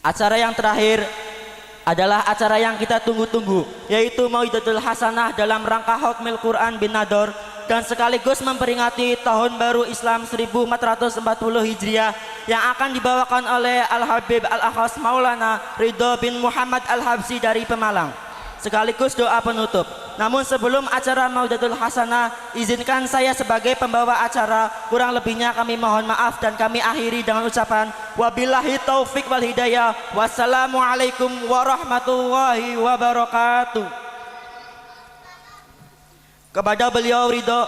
Acara yang terakhir adalah acara yang kita tunggu-tunggu, yaitu Mau'idatul Hasanah dalam rangka Hotmil Quran bin Nador dan sekaligus memperingati tahun baru Islam 1440 Hijriah yang akan dibawakan oleh Al-Habib Al-Akhas Maulana Ridho bin Muhammad Al-Habsyi dari Pemalang, sekaligus doa penutup. Namun sebelum acara Mau'idatul Hasanah, izinkan saya sebagai pembawa acara, kurang lebihnya kami mohon maaf dan kami akhiri dengan ucapan wabillahi taufik wal hidayah. Wassalamualaikum warahmatullahi wabarakatuh. Kepada beliau Ridho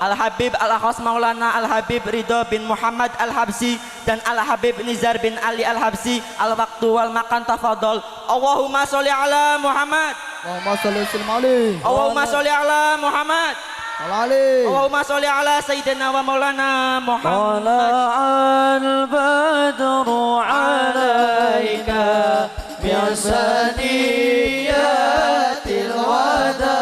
Al-Habib Al-Akhas Maulana Al-Habib Ridho bin Muhammad Al-Habsyi dan Al-Habib Nizar bin Ali Al-Habsyi, al-waktu wal makan tafadhol. Allahumma sholli ala Muhammad. Allahumma sholli alaihi. Allahumma sholli ala Muhammad. Allahumma sholli ala Sayyidina wa Maulana Muhammad. Tala'al badru alaika bi'asaniyatil wada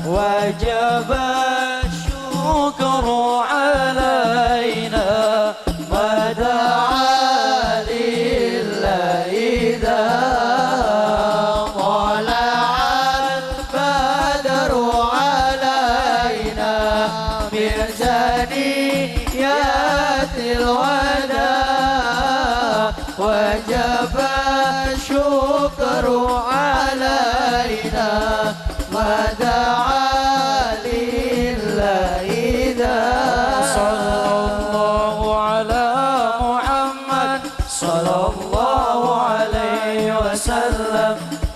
wajaba syukru alaina mada'a lillahi idha tala'al badru alaina bi'asaniyatil wada wajaba syukru alaina mada'a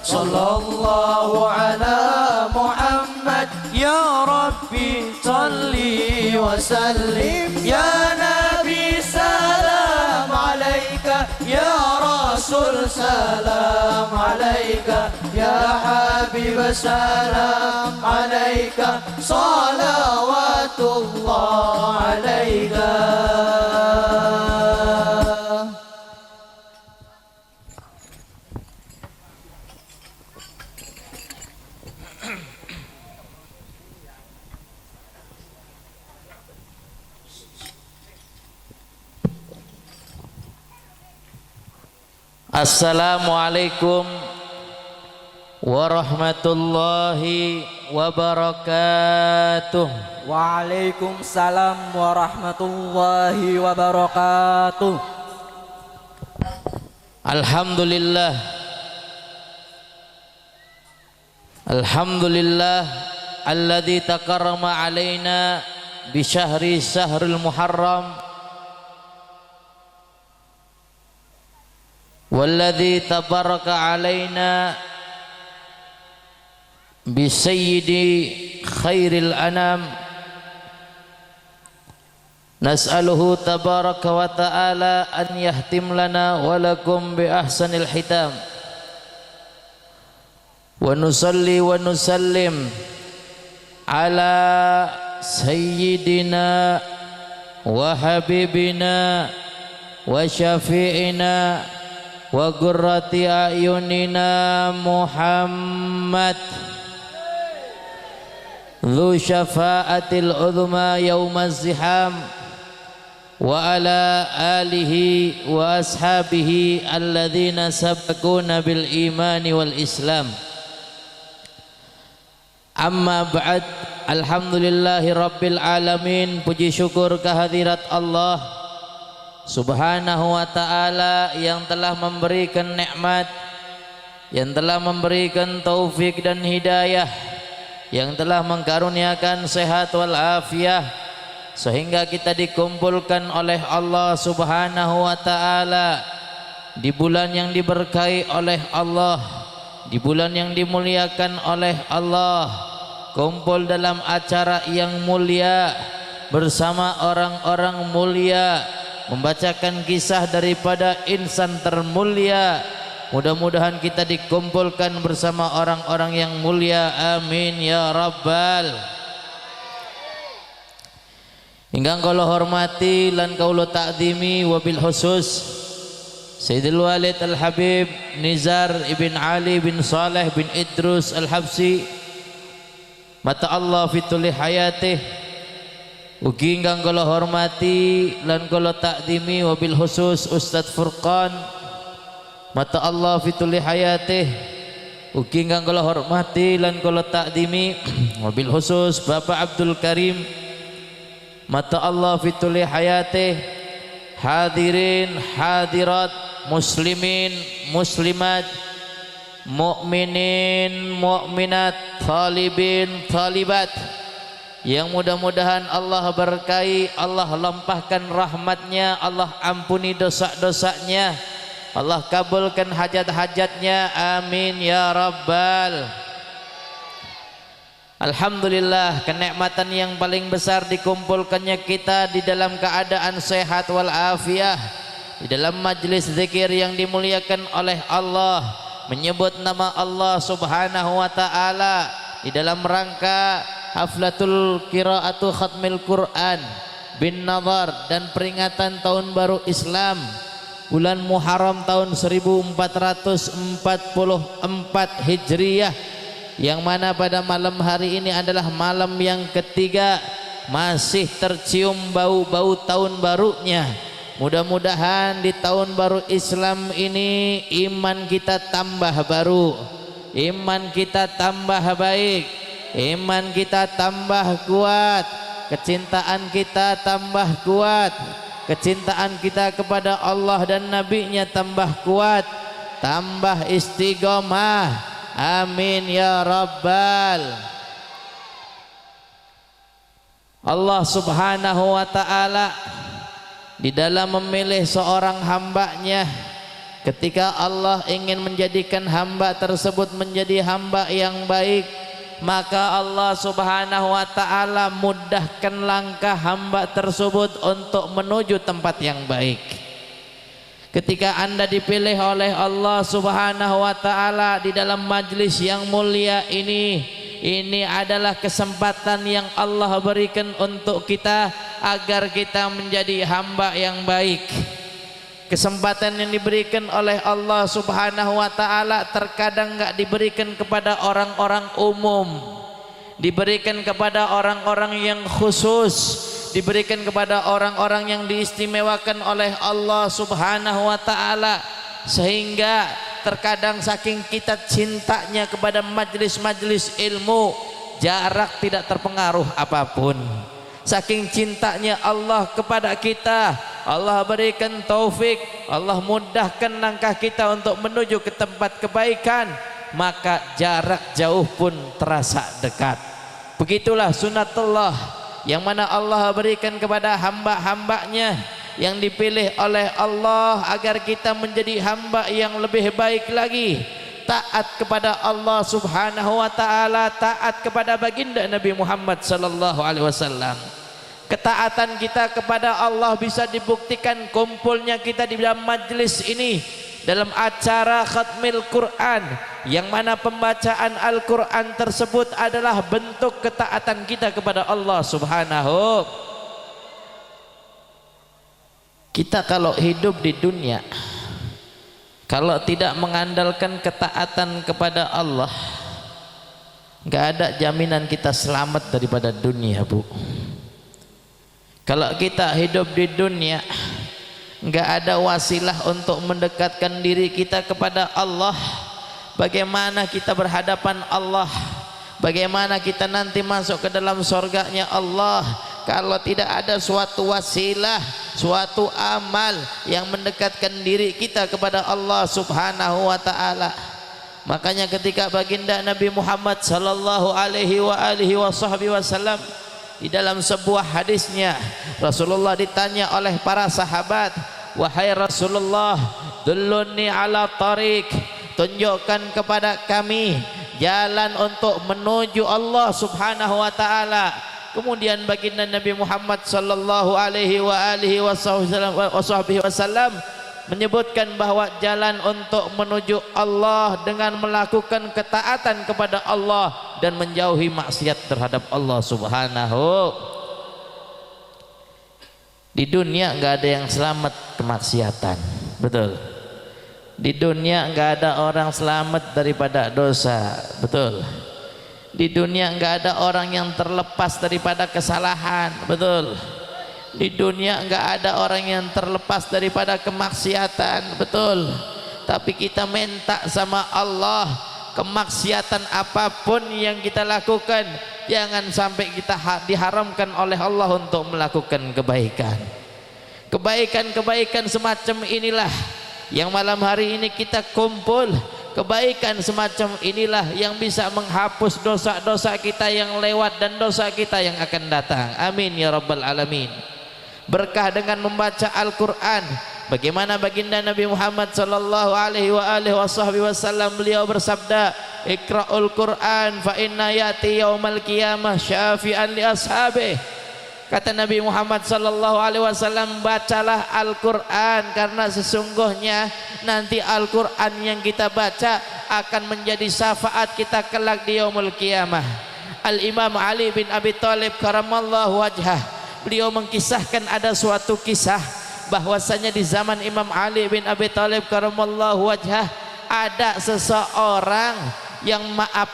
sallallahu ala Muhammad ya Rabbi salli wa sallim ya Nabi salam alaika ya Rasul salam alaika ya Habib salam alaika salawatullah alaika. Assalamualaikum warahmatullahi wabarakatuh. Waalaikumsalam warahmatullahi wabarakatuh. Alhamdulillah. Alhamdulillah alladzi takarrama alaina bi syahri syahrul Muharram walladzi tabaraka alaina bi sayyidi khairil anam nas'aluhu tabaraka wa ta'ala an yahtim lana wa lakum bi ahsanil hitam wa nusalli wa nusallim ala sayyidina wa habibina wa syafi'ina wa qurrati ayunina Muhammad dzu syafa'atil uzma yaumaz ziham wa ala alihi wa ashabihi alladzina sabaquna bil imani wal islam. Amma ba'd. Alhamdulillahi rabbil alamin. Puji syukur kehadirat Allah Subhanahu wa ta'ala yang telah memberikan nikmat, yang telah memberikan taufik dan hidayah, yang telah mengkaruniakan sehat wal afiah sehingga kita dikumpulkan oleh Allah Subhanahu wa ta'ala di bulan yang diberkahi oleh Allah, di bulan yang dimuliakan oleh Allah, kumpul dalam acara yang mulia bersama orang-orang mulia, membacakan kisah daripada insan termulia. Mudah-mudahan kita dikumpulkan bersama orang-orang yang mulia, amin ya rabbal. Ingkang kula hormati lan kula ta'zimi wabil khusus Sayyidul Walid Al-Habib Nizar ibn Ali bin Saleh bin Idrus Al-Habsyi, mata Allah fituli hayatih. Ugi ingkang kula hormati lan kula takdimi wabil khusus Ustadz Furqan mata Allah fituli hayatih ugi kang kula hormati lan kula takdimi wabil khusus Bapak Abdul Karim mata Allah fituli hayatih, hadirin hadirat muslimin muslimat mukminin mukminat talibin talibat yang mudah-mudahan Allah berkahi, Allah lampahkan rahmatnya, Allah ampuni dosa-dosanya, Allah kabulkan hajat-hajatnya, amin ya rabbal. Alhamdulillah, kenikmatan yang paling besar dikumpulkannya kita di dalam keadaan sehat walafiat, di dalam majlis zikir yang dimuliakan oleh Allah, menyebut nama Allah subhanahu wa ta'ala di dalam rangka haflatul qiraatu khatmil Quran bin Nazar dan peringatan tahun baru Islam bulan Muharram tahun 1444 Hijriyah, yang mana pada malam hari ini adalah malam yang ketiga, masih tercium bau-bau tahun barunya. Mudah-mudahan di tahun baru Islam ini iman kita tambah baru, iman kita tambah baik, iman kita tambah kuat, kecintaan kita tambah kuat, kecintaan kita kepada Allah dan Nabi-Nya tambah kuat, tambah istiqomah, amin ya rabbal. Allah subhanahu wa ta'ala di dalam memilih seorang hambanya, ketika Allah ingin menjadikan hamba tersebut menjadi hamba yang baik, maka Allah subhanahu wa ta'ala mudahkan langkah hamba tersebut untuk menuju tempat yang baik. Ketika anda dipilih oleh Allah subhanahu wa ta'ala di dalam majlis yang mulia ini adalah kesempatan yang Allah berikan untuk kita agar kita menjadi hamba yang baik. Kesempatan yang diberikan oleh Allah subhanahu wa ta'ala terkadang enggak diberikan kepada orang-orang umum, diberikan kepada orang-orang yang khusus, diberikan kepada orang-orang yang diistimewakan oleh Allah subhanahu wa ta'ala, sehingga terkadang saking kita cintanya kepada majlis-majlis ilmu, jarak tidak terpengaruh apapun. Saking cintanya Allah kepada kita, Allah berikan taufik, Allah mudahkan langkah kita untuk menuju ke tempat kebaikan, maka jarak jauh pun terasa dekat. Begitulah sunatullah yang mana Allah berikan kepada hamba-hambanya yang dipilih oleh Allah agar kita menjadi hamba yang lebih baik lagi, taat kepada Allah subhanahu wa ta'ala, taat kepada baginda Nabi Muhammad sallallahu alaihi wasallam. Ketaatan kita kepada Allah bisa dibuktikan kumpulnya kita di dalam majlis ini, dalam acara khatmil Quran, yang mana pembacaan Al-Quran tersebut adalah bentuk ketaatan kita kepada Allah subhanahu. Kita kalau hidup di dunia, kalau tidak mengandalkan ketaatan kepada Allah, nggak ada jaminan kita selamat daripada dunia, Bu. Kalau kita hidup di dunia, nggak ada wasilah untuk mendekatkan diri kita kepada Allah. Bagaimana kita berhadapan Allah, bagaimana kita nanti masuk ke dalam surganya Allah, kalau tidak ada suatu wasilah, suatu amal yang mendekatkan diri kita kepada Allah subhanahu wa ta'ala. Makanya ketika baginda Nabi Muhammad sallallahu alaihi wasallam di dalam sebuah hadisnya, Rasulullah ditanya oleh para sahabat, wahai Rasulullah, dulluni ala tariq, tunjukkan kepada kami jalan untuk menuju Allah subhanahu wa ta'ala. Kemudian baginda Nabi Muhammad sallallahu alaihi wasallam menyebutkan bahwa jalan untuk menuju Allah dengan melakukan ketaatan kepada Allah dan menjauhi maksiat terhadap Allah subhanahu. Di dunia enggak ada yang selamat kemaksiatan, betul. Di dunia enggak ada orang selamat daripada dosa, betul. Di dunia enggak ada orang yang terlepas daripada kesalahan, betul. Di dunia enggak ada orang yang terlepas daripada kemaksiatan, betul. tapi kita minta sama Allah kemaksiatan apapun yang kita lakukan jangan sampai kita diharamkan oleh Allah untuk melakukan kebaikan. Kebaikan-kebaikan semacam inilah yang malam hari ini kita kumpul. Kebaikan semacam inilah yang bisa menghapus dosa-dosa kita yang lewat dan dosa kita yang akan datang. Amin ya rabbal alamin. Berkah dengan membaca Al-Quran. Bagaimana baginda Nabi Muhammad sallallahu alaihi wasallam, beliau bersabda, "Iqra'ul Qur'an fa inna yati yaumal qiyamah syafi'an li ashabihi." Kata Nabi Muhammad sallallahu alaihi wasallam, bacalah Al-Qur'an karena sesungguhnya nanti Al-Qur'an yang kita baca akan menjadi syafaat kita kelak di yaumul qiyamah. Al-Imam Ali bin Abi Thalib karamallahu wajhah, beliau mengkisahkan ada suatu kisah bahwasanya di zaman Imam Ali bin Abi Thalib karamallahu wajhah ada seseorang yang maaf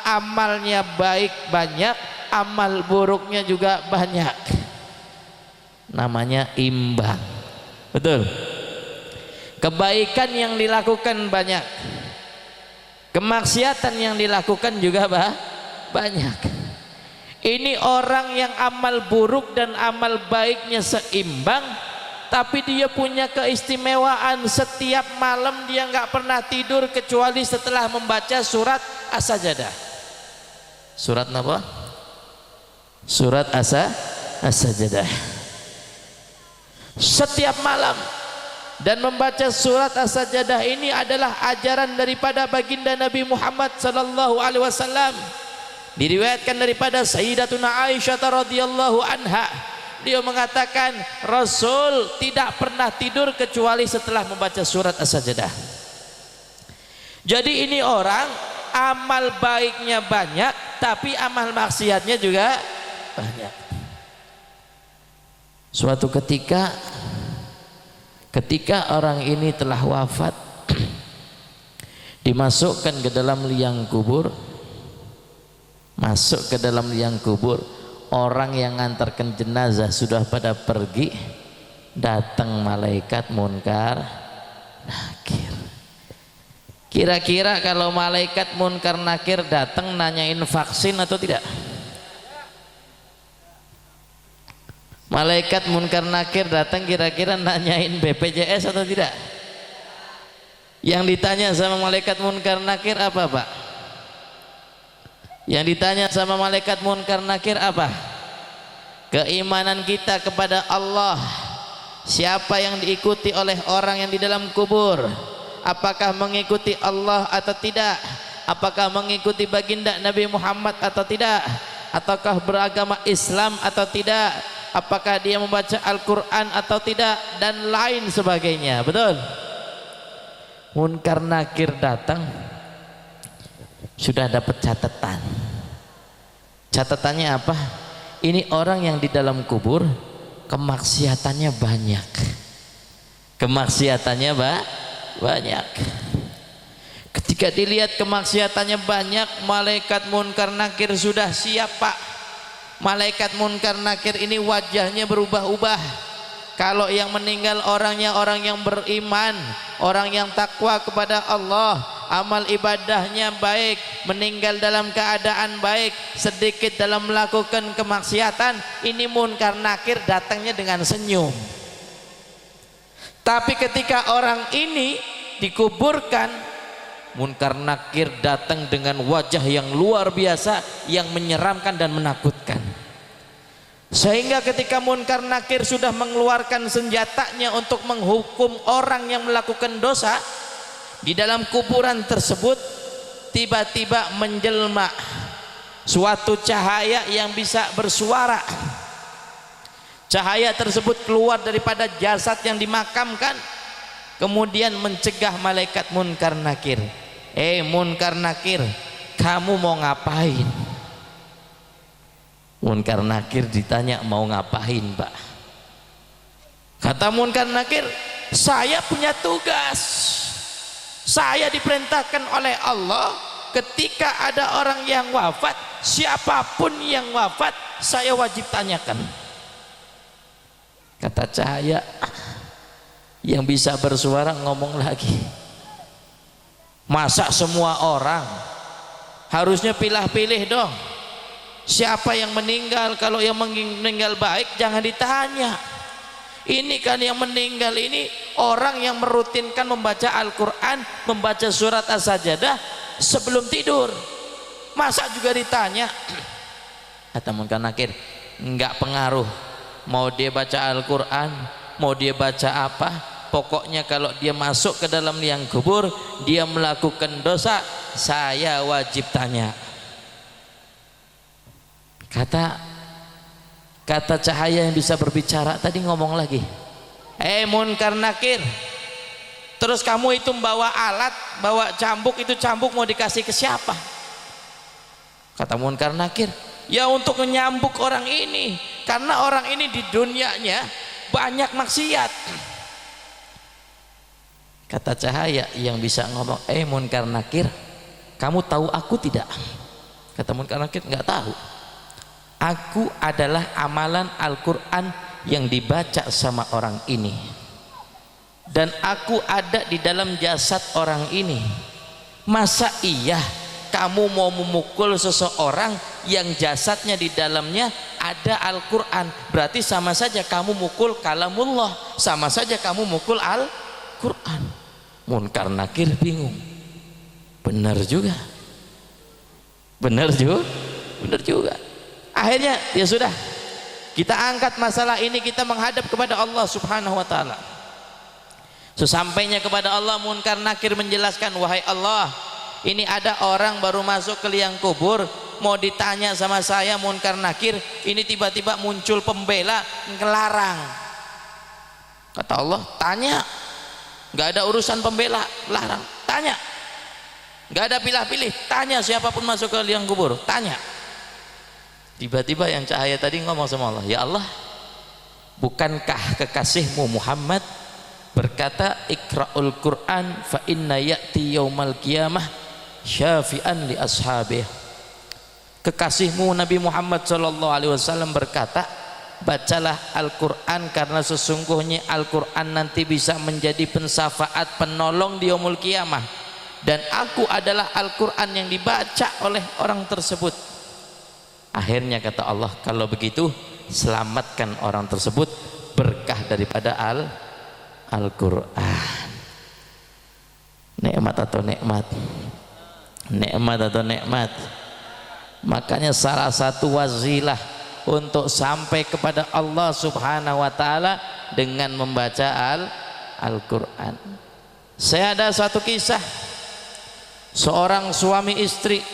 amalnya baik banyak, amal buruknya juga banyak, namanya imbang. Betul, kebaikan yang dilakukan banyak, kemaksiatan yang dilakukan juga banyak. Ini orang yang amal buruk dan amal baiknya seimbang, tapi dia punya keistimewaan, setiap malam dia nggak pernah tidur kecuali setelah membaca surat As-Sajdah. Surat apa? Surat As-Sajdah. Setiap malam. Dan membaca surat As-Sajdah ini adalah ajaran daripada baginda Nabi Muhammad sallallahu alaihi wasallam. Diriwayatkan daripada Sayyidatuna Aisyah radhiyallahu anha, beliau mengatakan Rasul tidak pernah tidur kecuali setelah membaca surat As-Sajdah. Jadi ini orang amal baiknya banyak, tapi amal maksiatnya juga banyak. Suatu ketika orang ini telah wafat, dimasukkan ke dalam liang kubur. Masuk ke dalam liang kubur, orang yang ngantarkan jenazah sudah pada pergi, datang malaikat munkar nakir. Kira-kira kalau malaikat munkar nakir datang nanyain vaksin atau tidak? Malaikat munkar nakir datang kira-kira nanyain BPJS atau tidak? Yang ditanya sama malaikat munkar nakir apa, Pak? Yang ditanya sama malaikat munkar nakir apa? Keimanan kita kepada Allah. Siapa yang diikuti oleh orang yang di dalam kubur? Apakah mengikuti Allah atau tidak? Apakah mengikuti baginda Nabi Muhammad atau tidak? Ataukah beragama Islam atau tidak? Apakah dia membaca Al-Quran atau tidak? Dan lain sebagainya. Betul? Munkar nakir datang, sudah dapat catatan. Catatannya apa? Ini orang yang di dalam kubur kemaksiatannya banyak. Kemaksiatannya banyak. Ketika dilihat kemaksiatannya banyak, malaikat munkar nakir sudah siap, Pak. Malaikat munkar nakir ini wajahnya berubah-ubah. Kalau yang meninggal orangnya orang yang beriman, orang yang takwa kepada Allah, amal ibadahnya baik, meninggal dalam keadaan baik, sedikit dalam melakukan kemaksiatan, ini munkar nakir datangnya dengan senyum. Tapi ketika orang ini dikuburkan, munkar nakir datang dengan wajah yang luar biasa, yang menyeramkan dan menakutkan. Sehingga ketika munkar nakir sudah mengeluarkan senjatanya untuk menghukum orang yang melakukan dosa, di dalam kuburan tersebut tiba-tiba menjelma suatu cahaya yang bisa bersuara. Cahaya tersebut keluar daripada jasad yang dimakamkan, kemudian mencegah malaikat munkar nakir. Munkar nakir, kamu mau ngapain? Munkar nakir ditanya mau ngapain, Pak? Kata munkar nakir, saya punya tugas. Saya diperintahkan oleh Allah, ketika ada orang yang wafat, siapapun yang wafat, saya wajib tanyakan. Kata cahaya yang bisa bersuara ngomong lagi, Masa semua orang? Harusnya pilih-pilih dong. Siapa yang meninggal? Kalau yang meninggal baik jangan ditanya. Ini kan yang meninggal ini orang yang merutinkan membaca Al-Quran, membaca surat As-Sajdah sebelum tidur. Masa juga ditanya? Kata Munkar Nakir, enggak pengaruh. Mau dia baca Al-Quran, mau dia baca apa, pokoknya kalau dia masuk ke dalam liang kubur, dia melakukan dosa, saya wajib tanya. Kata cahaya yang bisa berbicara tadi ngomong lagi, Munkar Nakir, terus kamu itu membawa alat, bawa cambuk, itu cambuk mau dikasih ke siapa? Kata Munkar Nakir, ya untuk menyambuk orang ini, karena orang ini di dunianya banyak maksiat. Kata cahaya yang bisa ngomong, Munkar Nakir, kamu tahu aku tidak? Kata Munkar Nakir, nggak tahu. Aku adalah amalan Al-Quran yang dibaca sama orang ini, dan aku ada di dalam jasad orang ini. Masa iya kamu mau memukul seseorang yang jasadnya di dalamnya ada Al-Quran? Berarti sama saja kamu mukul kalamullah, sama saja kamu mukul Al-Quran. Munkar Nakir bingung. Benar juga, benar juga. Akhirnya ya sudah, kita angkat masalah ini, kita menghadap kepada Allah Subhanahu wa taala. Sesampainya kepada Allah, Munkar Nakir menjelaskan, wahai Allah, ini ada orang baru masuk ke liang kubur, mau ditanya sama saya Munkar Nakir, ini tiba-tiba muncul pembela ngelarang. Kata Allah, tanya. Nggak ada urusan pembela, larang, tanya. Nggak ada pilih-pilih, tanya siapapun masuk ke liang kubur, tanya. Tiba-tiba yang cahaya tadi ngomong sama Allah, ya Allah, bukankah kekasihmu Muhammad berkata, ikra'ul Qur'an fa inna ya'ti yaumal qiyamah syafi'an li ashabih. Kekasihmu Nabi Muhammad SAW berkata, bacalah Al-Quran karena sesungguhnya Al-Quran nanti bisa menjadi pensafaat, penolong di yaumul qiyamah, dan aku adalah Al-Quran yang dibaca oleh orang tersebut. Akhirnya kata Allah, kalau begitu selamatkan orang tersebut berkah daripada Al-Quran. Nikmat atau nikmat? Nikmat atau nikmat? Makanya salah satu wasilah untuk sampai kepada Allah Subhanahu wa taala dengan membaca Al-Quran. Saya ada satu kisah, seorang suami istri,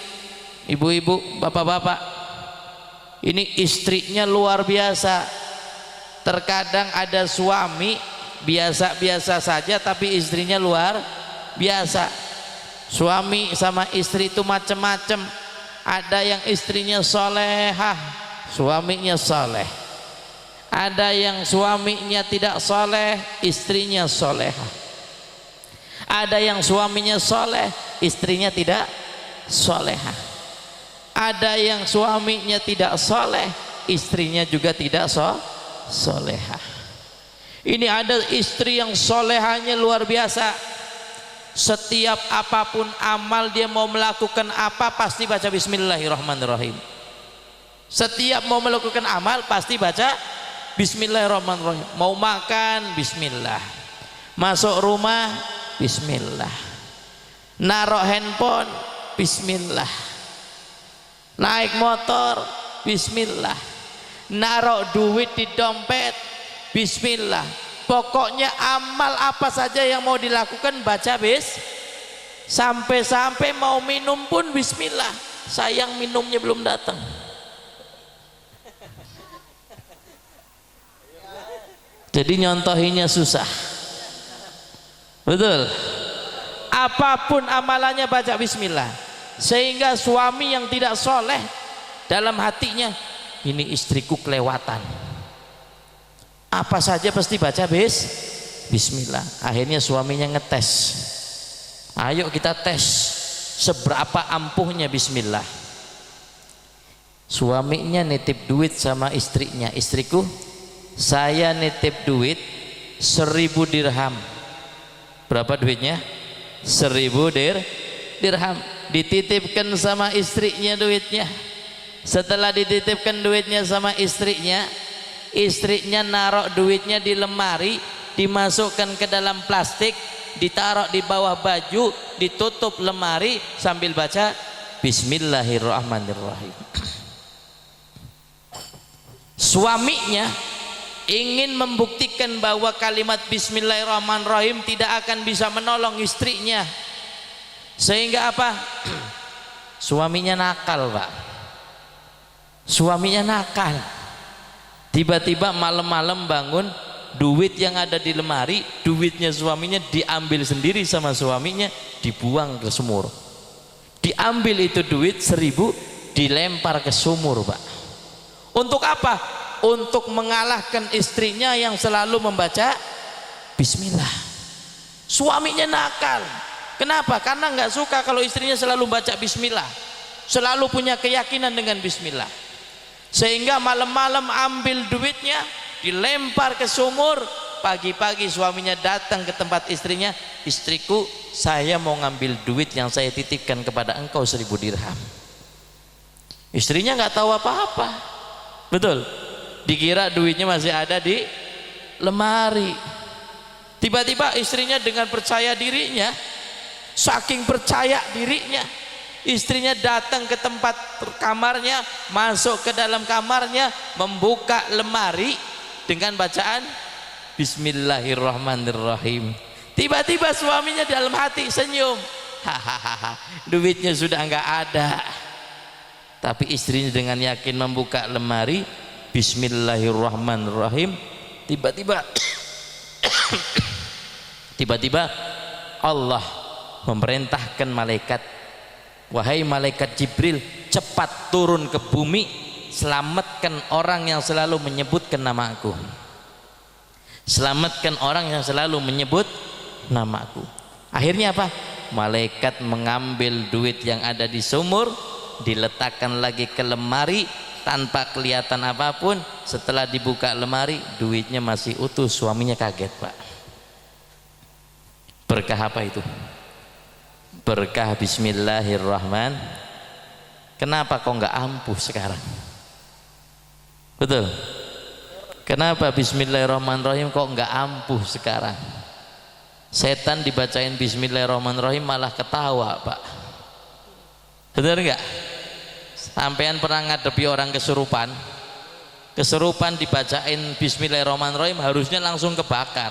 ibu-ibu, bapak-bapak. Ini istrinya luar biasa. Terkadang ada suami biasa-biasa saja tapi istrinya luar biasa. Suami sama istri itu macam-macam. Ada yang istrinya solehah, suaminya soleh. Ada yang suaminya tidak soleh, istrinya solehah. Ada yang suaminya soleh, istrinya tidak solehah. Ada yang suaminya tidak soleh, istrinya juga tidak solehah. Ini ada istri yang solehahnya luar biasa. Setiap apapun amal dia mau melakukan apa pasti baca Bismillahirrahmanirrahim. Setiap mau melakukan amal pasti baca Bismillahirrahmanirrahim. Mau makan Bismillah, masuk rumah Bismillah, naruh handphone Bismillah, naik motor Bismillah, naruh duit di dompet Bismillah. Pokoknya amal apa saja yang mau dilakukan baca sampai-sampai mau minum pun Bismillah. Sayang minumnya belum datang. Jadi nyontohinya susah. Betul. Apapun amalannya baca Bismillah. Sehingga suami yang tidak soleh dalam hatinya, ini istriku kelewatan, apa saja pasti baca Bismillah. Akhirnya suaminya ngetes, ayo kita tes seberapa ampuhnya Bismillah. Suaminya nitip duit sama istrinya, istriku saya nitip duit 1000 dirham. Berapa duitnya? 1000 dirham. dirham, dititipkan sama istrinya duitnya. Setelah dititipkan duitnya sama istrinya, istrinya naruh duitnya di lemari, dimasukkan ke dalam plastik, ditaruh di bawah baju, ditutup lemari sambil baca Bismillahirrahmanirrahim. Suaminya ingin membuktikan bahwa kalimat Bismillahirrahmanirrahim tidak akan bisa menolong istrinya, sehingga apa? Suaminya nakal, Pak. Suaminya nakal. Tiba-tiba malam-malam bangun, duit yang ada di lemari, duitnya suaminya diambil sendiri sama suaminya, dibuang ke sumur. Diambil itu duit 1.000, dilempar ke sumur, Pak. Untuk apa? Untuk mengalahkan istrinya yang selalu membaca Bismillah. Suaminya nakal. Kenapa? Karena nggak suka kalau istrinya selalu baca Bismillah, selalu punya keyakinan dengan Bismillah. Sehingga malam-malam ambil duitnya, dilempar ke sumur. Pagi-pagi suaminya datang ke tempat istrinya, istriku, saya mau ngambil duit yang saya titipkan kepada engkau 1.000 dirham. Istrinya nggak tahu apa-apa, betul. Dikira duitnya masih ada di lemari. Tiba-tiba istrinya dengan percaya dirinya, saking percaya dirinya, istrinya datang ke tempat kamarnya, masuk ke dalam kamarnya, membuka lemari dengan bacaan Bismillahirrahmanirrahim. Tiba-tiba suaminya dalam hati senyum, hahaha, duitnya sudah enggak ada. Tapi istrinya dengan yakin membuka lemari Bismillahirrahmanirrahim. Tiba-tiba Allah memerintahkan malaikat, wahai malaikat Jibril, cepat turun ke bumi, selamatkan orang yang selalu menyebutkan namaku. Selamatkan orang yang selalu menyebut namaku. Akhirnya apa? Malaikat mengambil duit yang ada di sumur, diletakkan lagi ke lemari tanpa kelihatan apapun. Setelah dibuka lemari, duitnya masih utuh. Suaminya kaget, Pak. Berkah apa itu? Berkah Bismillahirrahmanirrahim. Kenapa kok nggak ampuh sekarang? Betul. Kenapa Bismillahirrahmanirrahim kok nggak ampuh sekarang? Setan dibacain Bismillahirrahmanirrahim malah ketawa, Pak. Benar nggak? Sampean pernah ngadepi orang kesurupan? Kesurupan dibacain Bismillahirrahmanirrahim harusnya langsung kebakar.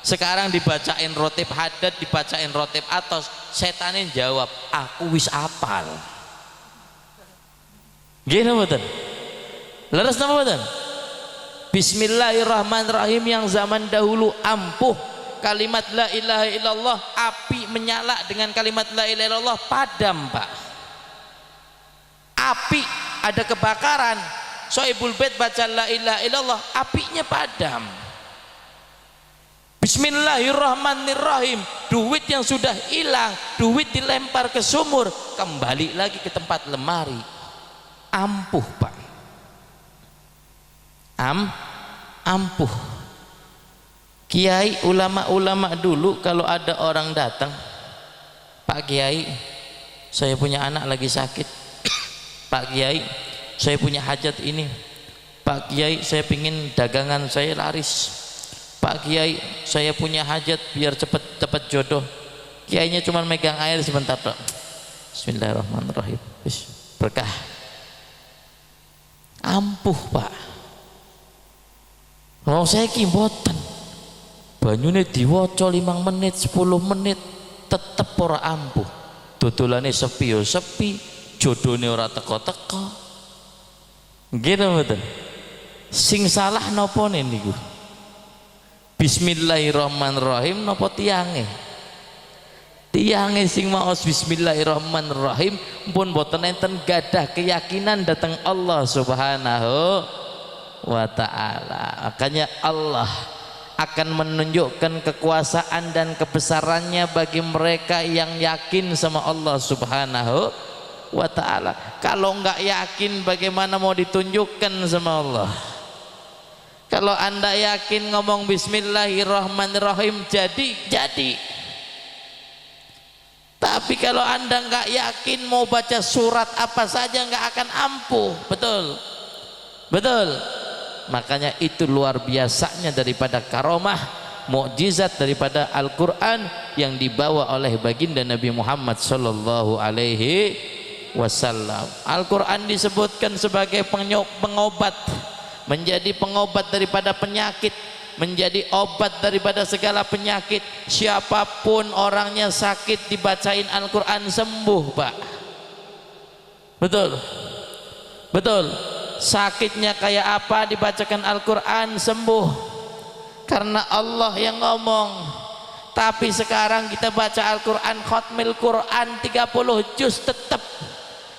Sekarang dibacain rotib hadad, dibacain rotib atos, setanin jawab, aku wis apal. Gini betul. Leres nama betul. Bismillahirrahmanirrahim yang zaman dahulu ampuh. Kalimat la ilaha illallah, api menyala dengan kalimat la ilaha illallah padam, Pak. Api ada kebakaran, Sohibul Bait baca la ilaha illallah, apinya padam. Bismillahirrahmanirrahim, duit yang sudah hilang, duit dilempar ke sumur, kembali lagi ke tempat lemari. Ampuh, Pak. Ampuh. Kiai, ulama-ulama dulu kalau ada orang datang, Pak Kiai, saya punya anak lagi sakit. Pak Kiai, saya punya hajat ini. Pak Kiai, saya pingin dagangan saya laris. Pak Kiai, saya punya hajat biar cepat jodoh. Kiainya cuma megang air sebentar, Dok. Bismillahirrahmanirrahim. Berkah. Ampuh, Pak. Kalau saya ki mboten. Banyune diwaca 5 menit, 10 menit tetep ora ampuh. Dodolane sepi ya sepi, jodone ora teko-teko. Nggih to mboten? Sing salah napa niku? Bismillahirrahmanirrahim napa tiange? Tiange sing maos Bismillahirrahmanirrahim pun boten enten gadah keyakinan datang Allah Subhanahu wa ta'ala. Makanya Allah akan menunjukkan kekuasaan dan kebesarannya bagi mereka yang yakin sama Allah Subhanahu wa ta'ala. Kalau enggak yakin, bagaimana mau ditunjukkan sama Allah? Kalau Anda yakin ngomong Bismillahirrahmanirrahim jadi. Tapi kalau anda nggak yakin mau baca surat apa saja nggak akan ampuh. Betul, betul. Makanya itu luar biasanya daripada karomah, mukjizat daripada Al-Quran yang dibawa oleh baginda Nabi Muhammad sallallahu alaihi wasallam. Al-Quran disebutkan sebagai pengobat, menjadi pengobat daripada penyakit, menjadi obat daripada segala penyakit. Siapapun orangnya sakit dibacain Al-Quran sembuh, Pak. Betul, betul. Sakitnya kayak apa dibacakan Al-Quran sembuh, karena Allah yang ngomong. Tapi sekarang kita baca Al-Quran, khatmil Quran 30 juz, tetap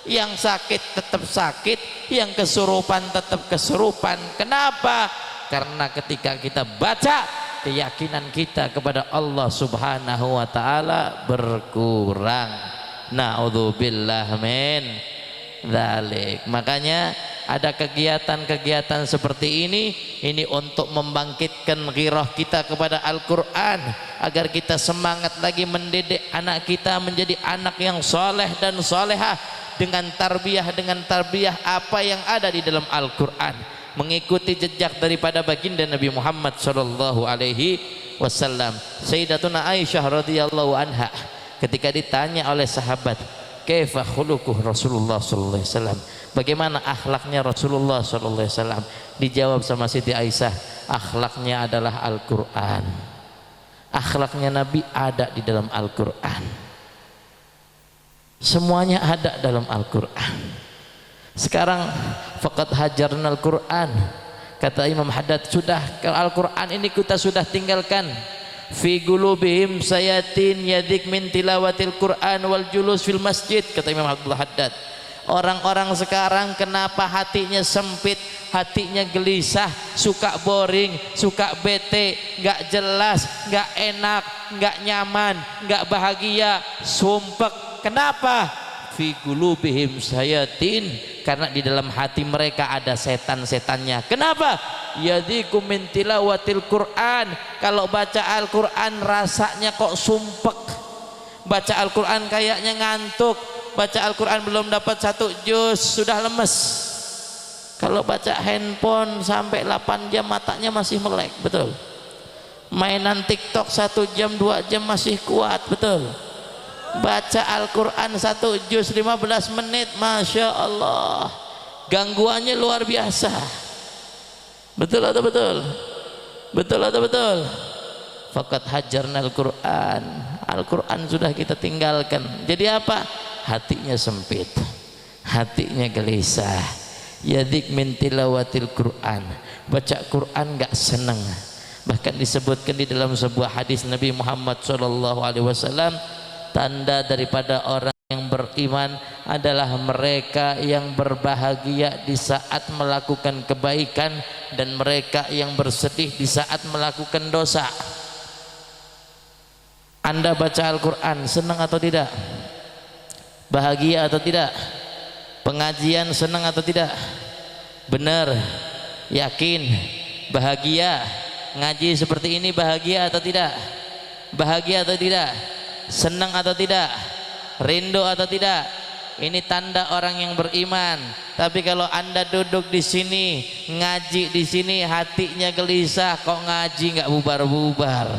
yang sakit tetap sakit, yang kesurupan tetap kesurupan. Kenapa? Karena ketika kita baca, keyakinan kita kepada Allah subhanahu wa ta'ala berkurang. Na'udzubillah min dzalik. Makanya ada kegiatan-kegiatan seperti ini untuk membangkitkan ghirah kita kepada Al-Quran, agar kita semangat lagi mendidik anak kita menjadi anak yang soleh dan solehah dengan tarbiyah apa yang ada di dalam Al-Quran, mengikuti jejak daripada baginda Nabi Muhammad sallallahu alaihi wasallam. Sayyidatuna Aisyah radhiyallahu anha ketika ditanya oleh sahabat, kaifa khuluquh Rasulullah sallallahu alaihi wasallam, bagaimana akhlaknya Rasulullah sallallahu alaihi wasallam, dijawab sama Siti Aisyah, akhlaknya adalah Al-Quran. Akhlaknya Nabi ada di dalam Al-Quran, semuanya ada dalam Al-Quran. Sekarang faqad hajarna Al-Quran, kata Imam Haddad, sudah Al-Quran ini kita sudah tinggalkan. Fi qulubihim sayatin yadik min tilawatil Quran wal julus fil masjid, kata Imam Abdullah Haddad. Orang-orang sekarang kenapa hatinya sempit, hatinya gelisah, suka boring, suka bete, nggak jelas, nggak enak, nggak nyaman, nggak bahagia, sumpek. Kenapa? Fi qulubihim sayatin, karena di dalam hati mereka ada setan-setannya. Kenapa? Yadikum min tilawatil Quran, kalau baca Al-Quran rasanya kok sumpek, baca Al-Quran kayaknya ngantuk, baca Al-Quran belum dapat 1 juz sudah lemes. Kalau baca handphone sampai 8 jam matanya masih melek, betul. Mainan TikTok 1 jam 2 jam masih kuat, betul. Baca Al-Quran 1 juz 15 menit, Masya Allah, gangguannya luar biasa. Betul atau betul? Betul atau betul? Faqad hajarna Al-Quran, Al-Quran sudah kita tinggalkan. Jadi apa? Hatinya sempit, hatinya gelisah. Yadik min tilawatil Quran, baca Quran gak senang. Bahkan disebutkan di dalam sebuah hadis Nabi Muhammad SAW, tanda daripada orang yang beriman adalah mereka yang berbahagia di saat melakukan kebaikan, dan mereka yang bersedih di saat melakukan dosa. Anda baca Al-Quran senang atau tidak? Bahagia atau tidak? Pengajian senang atau tidak? Benar, yakin, bahagia. Ngaji seperti ini bahagia atau tidak? Bahagia atau tidak? Senang atau tidak? Rindu atau tidak? Ini tanda orang yang beriman. Tapi kalau Anda duduk di sini, ngaji di sini, hatinya gelisah, kok ngaji nggak bubar-bubar?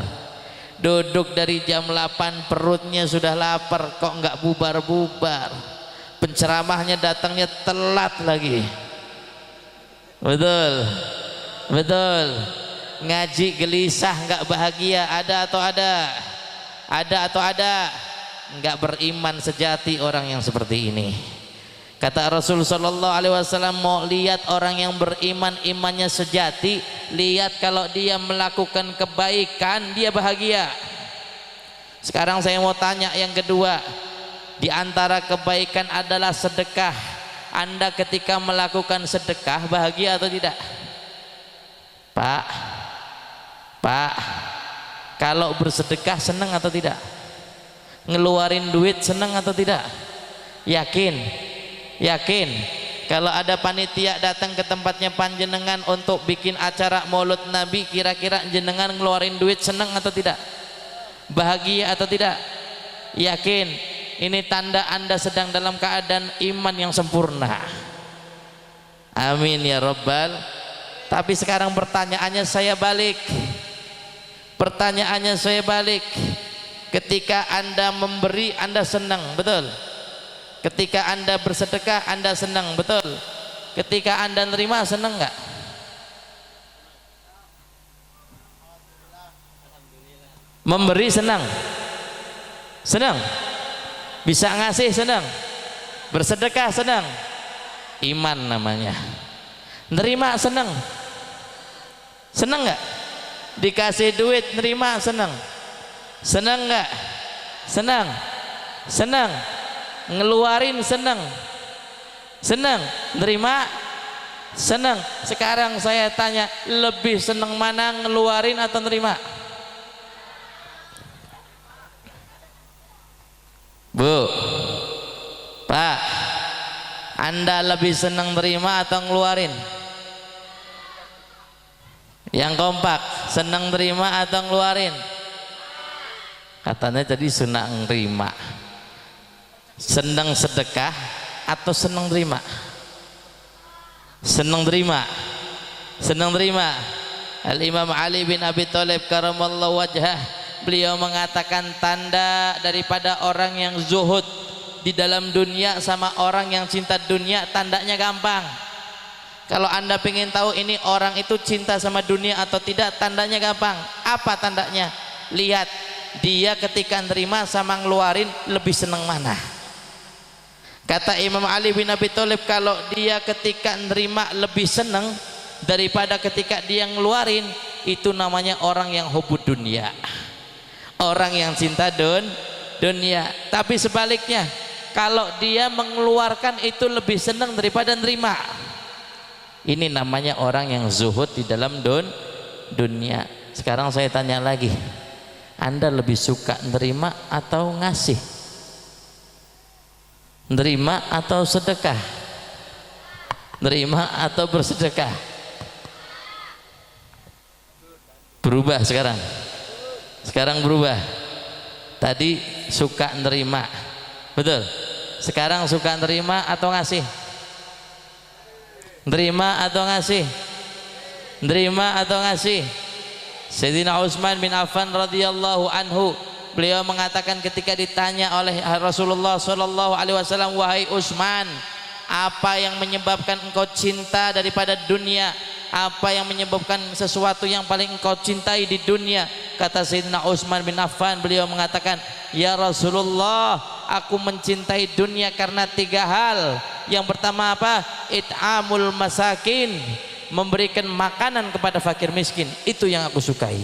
Duduk dari jam 8 perutnya sudah lapar, kok nggak bubar-bubar? Penceramahnya datangnya telat lagi. Betul, betul. Ngaji gelisah, nggak bahagia. Ada atau ada? Ada atau ada? Enggak beriman sejati orang yang seperti ini. Kata Rasul sallallahu alaihi wasallam, mau lihat orang yang beriman imannya sejati, lihat kalau dia melakukan kebaikan dia bahagia. Sekarang saya mau tanya yang kedua, di antara kebaikan adalah sedekah. Anda ketika melakukan sedekah bahagia atau tidak? Pak, kalau bersedekah senang atau tidak? Ngeluarin duit senang atau tidak? Yakin? Yakin? Kalau ada panitia datang ke tempatnya panjenengan untuk bikin acara maulud Nabi, kira-kira jenengan ngeluarin duit senang atau tidak? Bahagia atau tidak? Yakin? Ini tanda Anda sedang dalam keadaan iman yang sempurna. Amin ya Rabbal. Tapi sekarang pertanyaannya saya balik. Ketika Anda memberi, Anda senang, betul? Ketika Anda bersedekah, Anda senang, betul? Ketika Anda nerima, senang enggak? Memberi senang. Senang. Bisa ngasih senang. Bersedekah senang. Iman namanya. Nerima senang. Senang enggak? Dikasih duit nerima senang. Senang enggak? Senang. Senang. Ngeluarin senang. Senang. Nerima senang. Sekarang saya tanya, lebih senang mana, ngeluarin atau nerima? Bu, Pak, Anda lebih senang nerima atau ngeluarin? Yang kompak, senang nerima atau ngeluarin? Katanya tadi senang nerima. Senang sedekah atau senang nerima? Senang nerima. Senang nerima. Al-Imam Ali bin Abi Thalib karamallahu wajhah, beliau mengatakan tanda daripada orang yang zuhud di dalam dunia sama orang yang cinta dunia, tandanya gampang. Kalau Anda ingin tahu ini orang itu cinta sama dunia atau tidak, tandanya gampang. Apa tandanya? Lihat dia ketika nerima sama ngeluarin lebih senang mana. Kata Imam Ali bin Abi Thalib, kalau dia ketika nerima lebih senang daripada ketika dia ngeluarin, itu namanya orang yang hubud dunia, orang yang cinta dunia. Tapi sebaliknya, kalau dia mengeluarkan itu lebih senang daripada nerima, ini namanya orang yang zuhud di dalam dunia. Sekarang saya tanya lagi, Anda lebih suka nerima atau ngasih? Nerima atau sedekah? Nerima atau bersedekah? Berubah sekarang. Sekarang berubah. Tadi suka nerima, betul? Sekarang suka nerima atau ngasih? Nerima atau ngasih? Nerima atau ngasih? Sayyidina Utsman bin Affan radhiyallahu anhu, beliau mengatakan ketika ditanya oleh Rasulullah sallallahu alaihi wasallam, wahai Utsman, apa yang menyebabkan engkau cinta daripada dunia? Apa yang menyebabkan sesuatu yang paling engkau cintai di dunia? Kata Sayyidina Utsman bin Affan, beliau mengatakan, ya Rasulullah, aku mencintai dunia karena 3 hal. Yang pertama apa? It'amul masakin, memberikan makanan kepada fakir miskin. Itu yang aku sukai.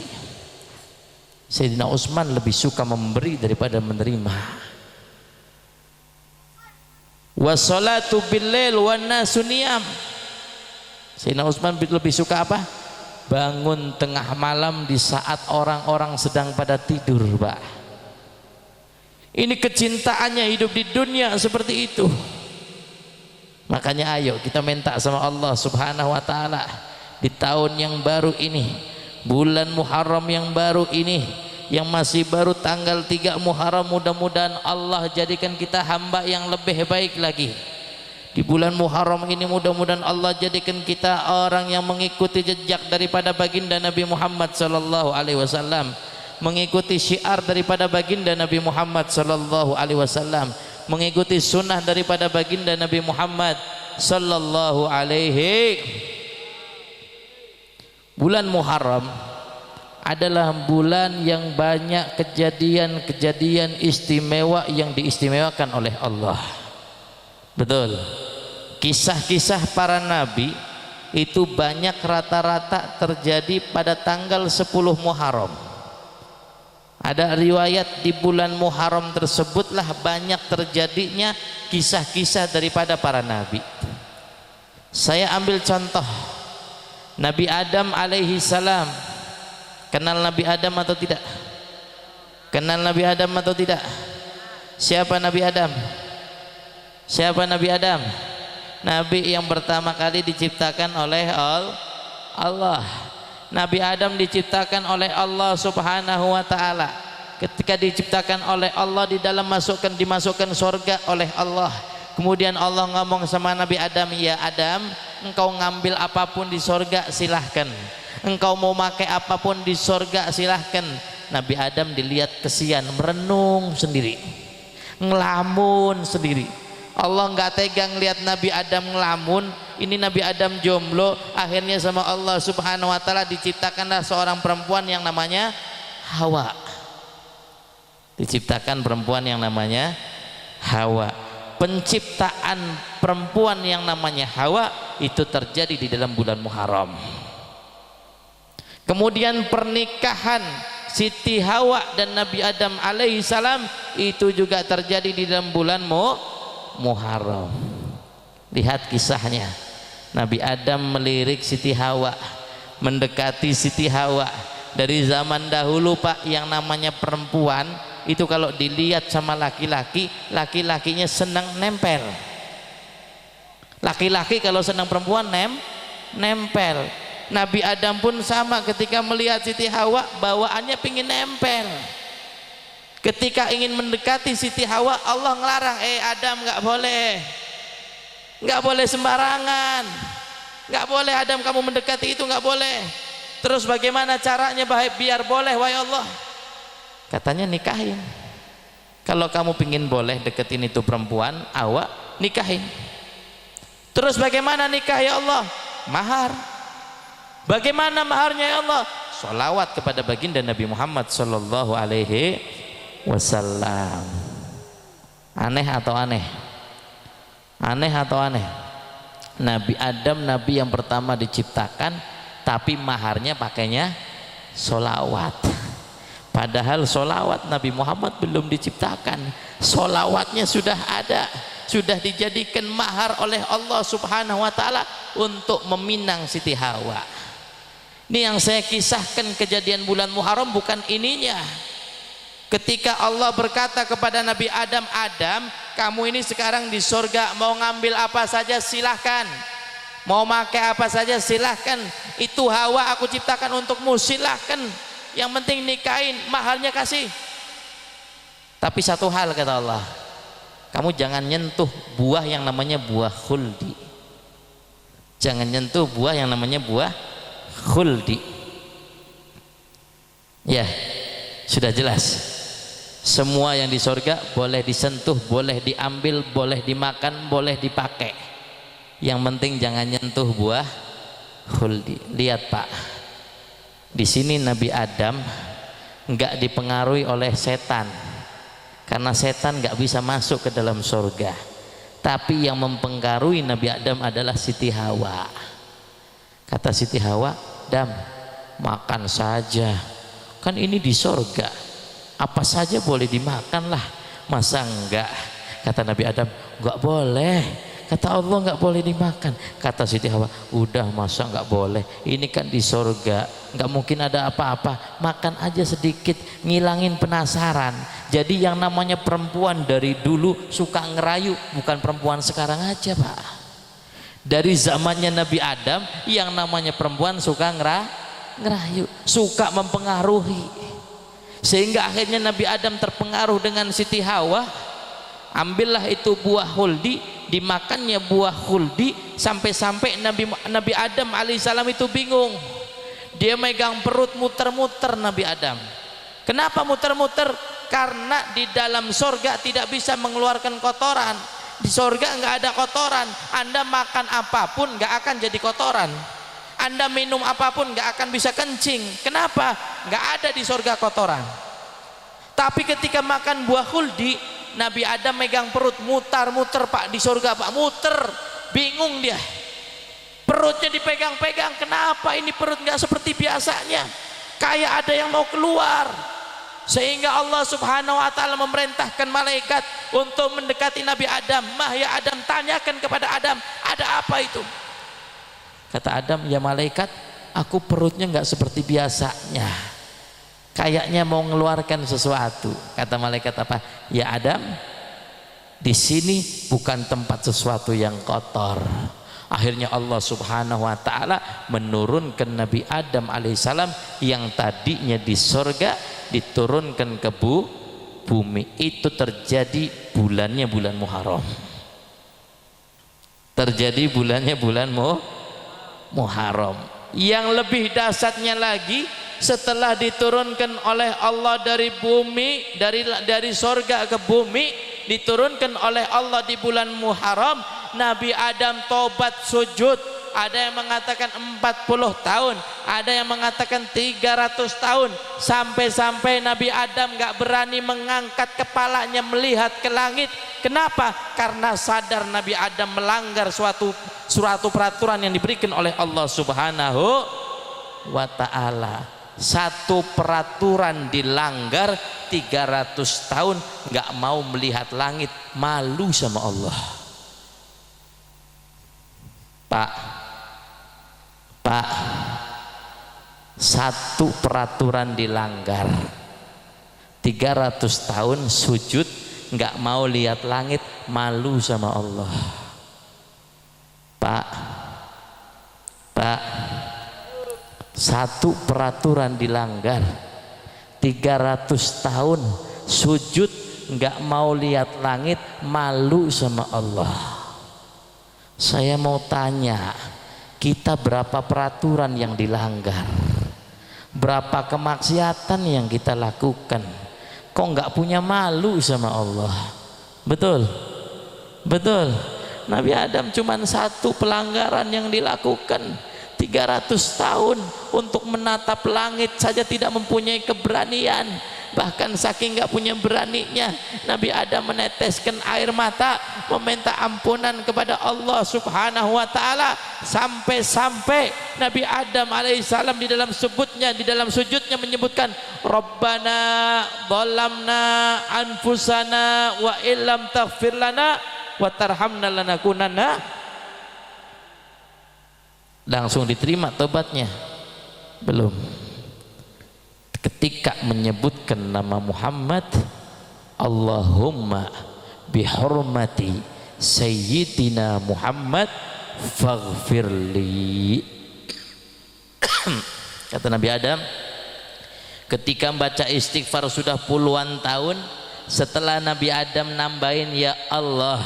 Sayyidina Utsman lebih suka memberi daripada menerima. Wassalatu bil-lail wan nasu niyam. Sayyidina Utsman lebih suka apa? Bangun tengah malam di saat orang-orang sedang pada tidur, Pak. Ini kecintaannya hidup di dunia seperti itu. Makanya ayo kita minta sama Allah Subhanahu wa taala di tahun yang baru ini, bulan Muharram yang baru ini, yang masih baru tanggal 3 Muharram, mudah-mudahan Allah jadikan kita hamba yang lebih baik lagi. Di bulan Muharram ini mudah-mudahan Allah jadikan kita orang yang mengikuti jejak daripada baginda Nabi Muhammad sallallahu alaihi wasallam, mengikuti syiar daripada baginda Nabi Muhammad sallallahu alaihi wasallam, mengikuti sunnah daripada baginda Nabi Muhammad sallallahu alaihi. Bulan Muharram adalah bulan yang banyak kejadian-kejadian istimewa yang diistimewakan oleh Allah. Betul. Kisah-kisah para nabi itu banyak rata-rata terjadi pada tanggal 10 Muharram. Ada riwayat di bulan Muharram tersebutlah banyak terjadinya kisah-kisah daripada para nabi. Saya ambil contoh Nabi Adam alaihi salam. Kenal Nabi Adam atau tidak? Kenal Nabi Adam atau tidak? Siapa Nabi Adam? Siapa Nabi Adam? Nabi yang pertama kali diciptakan oleh Allah. Nabi Adam diciptakan oleh Allah Subhanahu wa taala. ketika diciptakan oleh Allah, di dalam dimasukkan surga oleh Allah. Kemudian Allah ngomong sama Nabi Adam, ya Adam, engkau ngambil apapun di surga silahkan, engkau mau pakai apapun di surga silahkan. Nabi Adam dilihat kesian, merenung sendiri, ngelamun sendiri. Allah nggak tegang lihat Nabi Adam ngelamun. Ini Nabi Adam jomblo, akhirnya sama Allah Subhanahu wa taala diciptakanlah seorang perempuan yang namanya Hawa. Diciptakan perempuan yang namanya Hawa. Penciptaan perempuan yang namanya Hawa itu terjadi di dalam bulan Muharram. Kemudian pernikahan Siti Hawa dan Nabi Adam alaihi salam itu juga terjadi di dalam bulan Muharram. Lihat kisahnya, Nabi Adam melirik Siti Hawa, mendekati Siti Hawa. Dari zaman dahulu Pak, yang namanya perempuan itu kalau dilihat sama laki-laki, laki-lakinya senang nempel. Laki-laki kalau senang perempuan nempel. Nabi Adam pun sama, ketika melihat Siti Hawa bawaannya pingin nempel. Ketika ingin mendekati Siti Hawa, Allah ngelarang, Adam nggak boleh sembarangan, nggak boleh Adam kamu mendekati itu, nggak boleh. Terus bagaimana caranya biar boleh, wahai Allah? Katanya nikahin. Kalau kamu pingin boleh deketin itu perempuan Hawa, nikahin. Terus bagaimana nikah ya Allah? Mahar. Bagaimana maharnya ya Allah? Sholawat kepada baginda Nabi Muhammad sallallahu alaihi wasallam. Aneh atau aneh? Aneh atau aneh? Nabi Adam nabi yang pertama diciptakan, tapi maharnya pakainya sholawat. Padahal sholawat Nabi Muhammad belum diciptakan, sholawatnya sudah ada, sudah dijadikan mahar oleh Allah Subhanahu wa taala untuk meminang Siti Hawa. Ini yang saya kisahkan kejadian bulan Muharram, bukan ininya. Ketika Allah berkata kepada Nabi Adam, Adam, kamu ini sekarang di surga, mau ngambil apa saja silahkan, mau pakai apa saja silahkan, itu Hawa aku ciptakan untukmu, silahkan, yang penting nikahin, mahalnya kasih. Tapi satu hal kata Allah, kamu jangan nyentuh buah yang namanya buah khuldi. Jangan nyentuh buah yang namanya buah khuldi. Ya, sudah jelas. Semua yang di surga boleh disentuh, boleh diambil, boleh dimakan, boleh dipakai. Yang penting jangan nyentuh buah khuldi. Lihat Pak, di sini Nabi Adam enggak dipengaruhi oleh setan, karena setan enggak bisa masuk ke dalam surga. Tapi yang mempengaruhi Nabi Adam adalah Siti Hawa. Kata Siti Hawa, Adam makan saja, kan ini di surga, apa saja boleh dimakan lah, masa enggak? Kata Nabi Adam, enggak boleh. Kata Allah enggak boleh dimakan. Kata Siti Hawa, udah masa enggak boleh, ini kan di surga, enggak mungkin ada apa-apa, makan aja sedikit, ngilangin penasaran. Jadi yang namanya perempuan dari dulu suka ngerayu, bukan perempuan sekarang aja Pak. Dari zamannya Nabi Adam yang namanya perempuan suka ngerayu, suka mempengaruhi, sehingga akhirnya Nabi Adam terpengaruh dengan Siti Hawa. Ambillah itu buah khuldi, dimakannya buah khuldi, sampai-sampai Nabi Adam alaihissalam itu bingung. Dia megang perut muter-muter Nabi Adam. Kenapa muter-muter? Karena di dalam surga tidak bisa mengeluarkan kotoran. Di surga enggak ada kotoran. Anda makan apapun enggak akan jadi kotoran. Anda minum apapun enggak akan bisa kencing. Kenapa? Enggak ada di surga kotoran. Tapi ketika makan buah khuldi, Nabi Adam megang perut, mutar-muter Pak, di surga Pak, muter, bingung dia, perutnya dipegang-pegang. Kenapa ini perut nggak seperti biasanya, kayak ada yang mau keluar. Sehingga Allah Subhanahu wa taala memerintahkan malaikat untuk mendekati Nabi Adam. Ya Adam, tanyakan kepada Adam, ada apa itu? Kata Adam, ya malaikat, aku perutnya nggak seperti biasanya, kayaknya mau mengeluarkan sesuatu. Kata malaikat apa? Ya Adam, di sini bukan tempat sesuatu yang kotor. Akhirnya Allah subhanahu wa ta'ala menurunkan Nabi Adam alaihissalam yang tadinya di sorga diturunkan ke bumi. Itu terjadi bulannya bulan Muharram. Terjadi bulannya bulan Muharram. Yang lebih dahsyatnya lagi, setelah diturunkan oleh Allah dari bumi, dari sorga ke bumi, diturunkan oleh Allah di bulan Muharram, Nabi Adam tobat sujud. Ada yang mengatakan 40 tahun, ada yang mengatakan 300 tahun, sampai-sampai Nabi Adam gak berani mengangkat kepalanya melihat ke langit. Kenapa? Karena sadar Nabi Adam melanggar suatu peraturan yang diberikan oleh Allah subhanahu wa ta'ala. Satu peraturan dilanggar, 300 tahun gak mau melihat langit, malu sama Allah. Pak, satu peraturan dilanggar, 300 tahun sujud nggak mau lihat langit, malu sama Allah. Pak, satu peraturan dilanggar, 300 tahun sujud nggak mau lihat langit, malu sama Allah. Saya mau tanya, kita berapa peraturan yang dilanggar, berapa kemaksiatan yang kita lakukan, kok nggak punya malu sama Allah? Betul? Nabi Adam cuma satu pelanggaran yang dilakukan, 300 tahun untuk menatap langit saja tidak mempunyai keberanian. Bahkan saking gak punya beraninya, Nabi Adam meneteskan air mata meminta ampunan kepada Allah subhanahu wa ta'ala, sampai-sampai Nabi Adam alaihissalam di dalam sujudnya menyebutkan, Rabbana dhalamna anfusana wa illam taghfir lana wa tarhamna lanakunanna. Langsung diterima tobatnya? Belum. Ketika menyebutkan nama Muhammad, Allahumma bihormati Sayyidina Muhammad faghfirli. Kata Nabi Adam, ketika membaca istighfar sudah puluhan tahun, setelah Nabi Adam nambahin, ya Allah,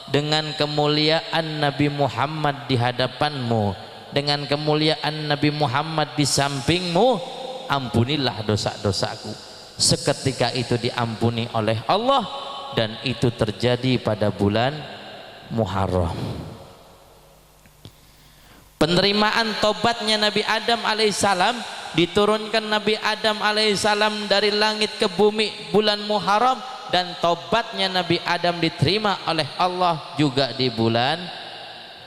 dengan kemuliaan Nabi Muhammad di hadapanmu, dengan kemuliaan Nabi Muhammad di sampingmu, ampunilah dosa-dosaku. Seketika itu diampuni oleh Allah, dan itu terjadi pada bulan Muharram. Penerimaan tobatnya Nabi Adam alaihissalam, diturunkan Nabi Adam alaihissalam dari langit ke bumi bulan Muharram, dan tobatnya Nabi Adam diterima oleh Allah juga di bulan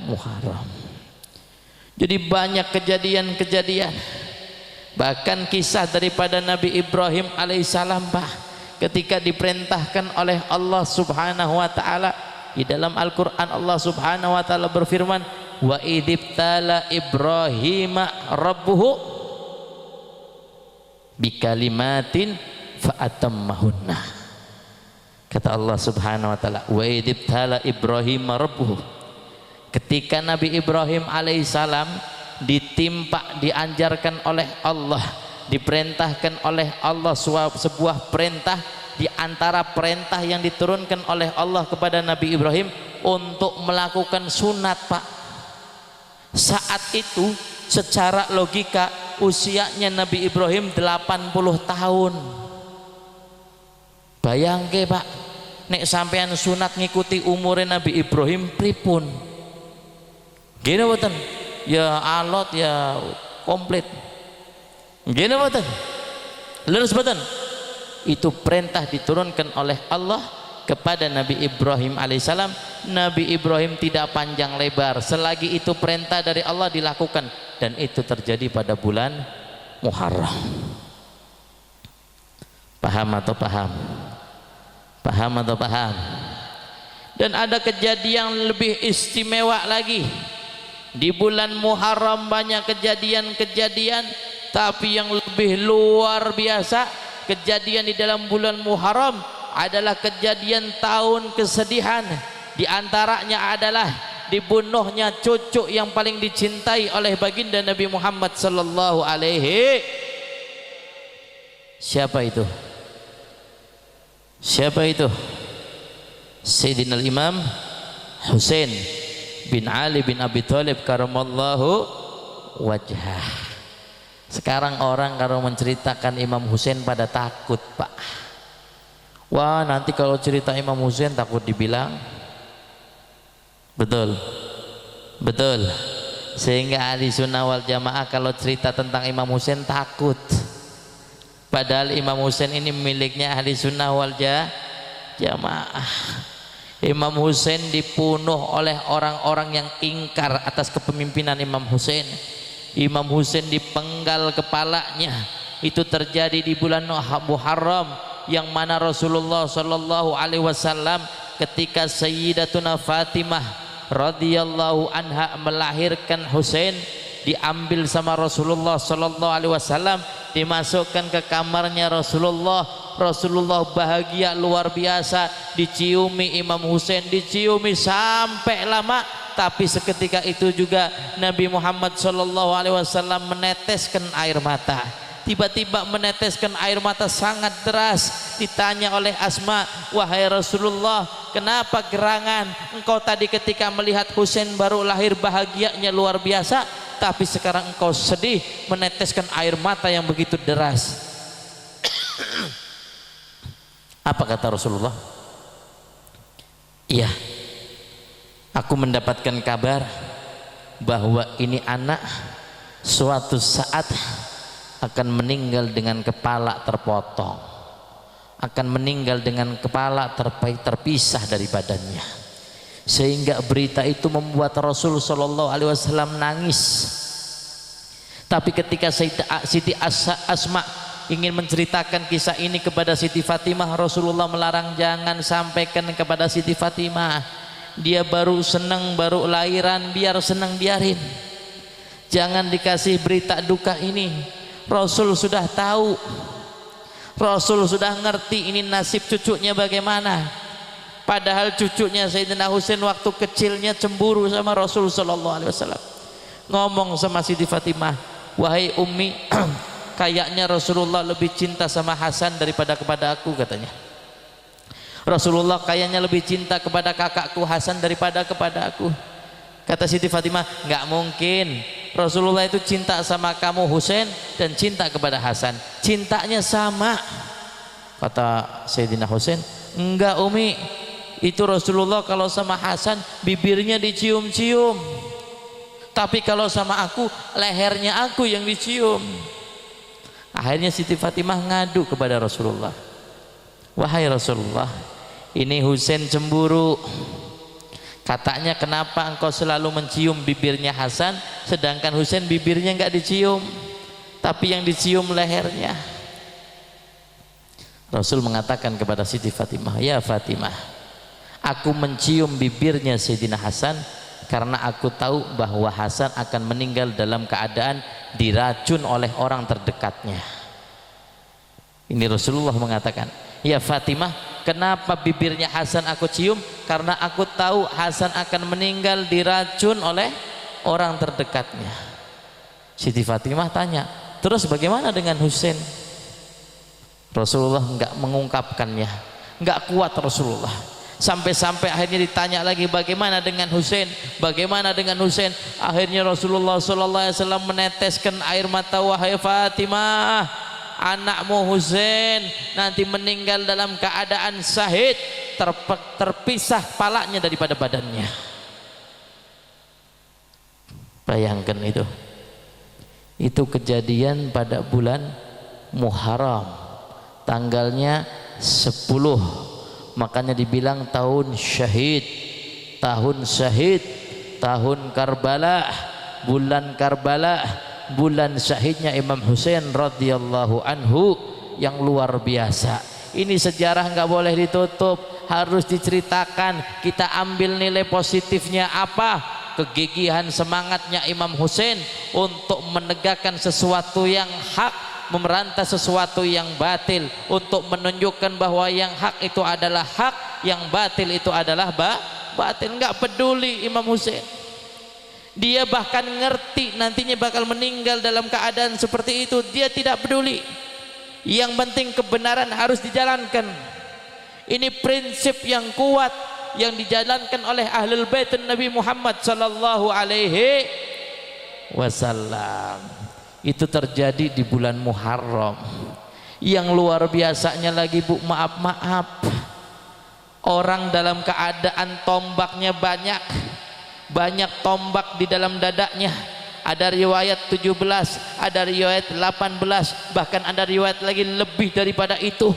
Muharram. Jadi banyak kejadian-kejadian. Bahkan kisah daripada Nabi Ibrahim alaihissalam, ketika diperintahkan oleh Allah subhanahu wa ta'ala di dalam Al-Quran, Allah subhanahu wa ta'ala berfirman, wa idibtala Ibrahima rabbuhu bikalimatin fa'atammahunna. Kata Allah subhanahu wa ta'ala, wa idibtala Ibrahima rabbuhu, ketika Nabi Ibrahim alaihissalam dianjarkan oleh Allah, diperintahkan oleh Allah sebuah perintah di antara perintah yang diturunkan oleh Allah kepada Nabi Ibrahim untuk melakukan sunat, Pak. Saat itu secara logika usianya Nabi Ibrahim 80 tahun. Bayangke, Pak, nek sampean sunat ngikuti umurnya Nabi Ibrahim pripun? Gini boten? Ya alot ya komplit. Gini boten? Lurus boten? Itu perintah diturunkan oleh Allah kepada Nabi Ibrahim alaihissalam. Nabi Ibrahim tidak panjang lebar, selagi itu perintah dari Allah dilakukan, dan itu terjadi pada bulan Muharram. Paham atau paham? Paham atau paham? Dan ada kejadian lebih istimewa lagi. Di bulan Muharram banyak kejadian-kejadian, tapi yang lebih luar biasa kejadian di dalam bulan Muharram adalah kejadian tahun kesedihan. Di antaranya adalah dibunuhnya cucu yang paling dicintai oleh baginda Nabi Muhammad sallallahu alaihi. Siapa itu? Siapa itu? Sayyidina Imam Husain bin Ali bin Abi Thalib karamallahu wajhah. Sekarang orang kalau menceritakan Imam Husain pada takut, Pak. Wah, nanti kalau cerita Imam Husain takut dibilang. Betul. Betul. Sehingga ahli sunnah wal jamaah kalau cerita tentang Imam Husain takut. Padahal Imam Husain ini miliknya ahli sunnah wal jamaah. Imam Husain dibunuh oleh orang-orang yang ingkar atas kepemimpinan Imam Husain. Imam Husain dipenggal kepalanya. Itu terjadi di bulan Muharram, yang mana Rasulullah sallallahu alaihi wasallam ketika Sayyidatuna Fatimah radhiyallahu anha melahirkan Husain, diambil sama Rasulullah sallallahu alaihi wasallam, dimasukkan ke kamarnya Rasulullah. Rasulullah bahagia luar biasa, diciumi Imam Husain, diciumi sampai lama. Tapi seketika itu juga Nabi Muhammad sallallahu alaihi wasallam meneteskan air mata. Tiba-tiba meneteskan air mata sangat deras. Ditanya oleh Asma, wahai Rasulullah, kenapa gerangan? Engkau tadi ketika melihat Husain baru lahir bahagianya luar biasa, tapi sekarang engkau sedih meneteskan air mata yang begitu deras. Apa kata Rasulullah? Iya, aku mendapatkan kabar bahwa ini anak suatu saat akan meninggal dengan kepala terpotong, akan meninggal dengan kepala terpisah dari badannya. Sehingga berita itu membuat Rasul sallallahu alaihi wasallam nangis. Tapi ketika Siti Asma ingin menceritakan kisah ini kepada Siti Fatimah, Rasulullah melarang, jangan sampaikan kepada Siti Fatimah. Dia baru senang, baru lahiran, biar senang biarin. Jangan dikasih berita duka ini. Rasul sudah tahu, Rasul sudah ngerti ini nasib cucunya bagaimana. Padahal cucunya Sayyidina Husain waktu kecilnya cemburu sama Rasul sallallahu alaihi wasallam. Ngomong sama Siti Fatimah, wahai Ummi, kayaknya Rasulullah lebih cinta sama Hasan daripada kepada aku, katanya. Rasulullah kayaknya lebih cinta kepada kakakku Hasan daripada kepada aku. Kata Siti Fatimah, nggak mungkin. Rasulullah itu cinta sama kamu Husain dan cinta kepada Hasan, cintanya sama. Kata Sayyidina Husain, enggak Umi, itu Rasulullah kalau sama Hasan bibirnya dicium-cium, tapi kalau sama aku lehernya aku yang dicium. Akhirnya Siti Fatimah ngadu kepada Rasulullah, wahai Rasulullah, ini Husain cemburu. Katanya, kenapa engkau selalu mencium bibirnya Hasan sedangkan Husain bibirnya enggak dicium, tapi yang dicium lehernya. Rasul mengatakan kepada Siti Fatimah, ya Fatimah, aku mencium bibirnya Sayyidina Hasan karena aku tahu bahwa Hasan akan meninggal dalam keadaan diracun oleh orang terdekatnya. Ini Rasulullah mengatakan, ya Fatimah, kenapa bibirnya Hasan aku cium? Karena aku tahu Hasan akan meninggal diracun oleh orang terdekatnya. Siti Fatimah tanya, terus bagaimana dengan Husain? Rasulullah enggak mengungkapkannya, enggak kuat Rasulullah. Sampai-sampai akhirnya ditanya lagi, bagaimana dengan Husain? Bagaimana dengan Husain? Akhirnya Rasulullah sallallahu alaihi wasallam meneteskan air mata, wahai Fatimah, anakmu Husain nanti meninggal dalam keadaan syahid, terpisah kepalanya daripada badannya. Bayangkan itu kejadian pada bulan Muharram, tanggalnya 10. Makanya dibilang tahun syahid, tahun syahid, tahun Karbala, bulan Karbala, bulan syahidnya Imam Husain radhiyallahu anhu yang luar biasa. Ini sejarah nggak boleh ditutup, harus diceritakan. Kita ambil nilai positifnya apa? Kegigihan semangatnya Imam Husain untuk menegakkan sesuatu yang hak, memerantas sesuatu yang batil, untuk menunjukkan bahwa yang hak itu adalah hak, yang batil itu adalah batin, nggak peduli Imam Husain. Dia bahkan ngerti nantinya bakal meninggal dalam keadaan seperti itu, dia tidak peduli. Yang penting kebenaran harus dijalankan. Ini prinsip yang kuat yang dijalankan oleh ahlul bait Nabi Muhammad sallallahu alaihi wasallam. Itu terjadi di bulan Muharram. Yang luar biasanya lagi, Bu, maaf, orang dalam keadaan tombaknya banyak tombak di dalam dadanya. Ada riwayat 17, ada riwayat 18, bahkan ada riwayat lagi lebih daripada itu.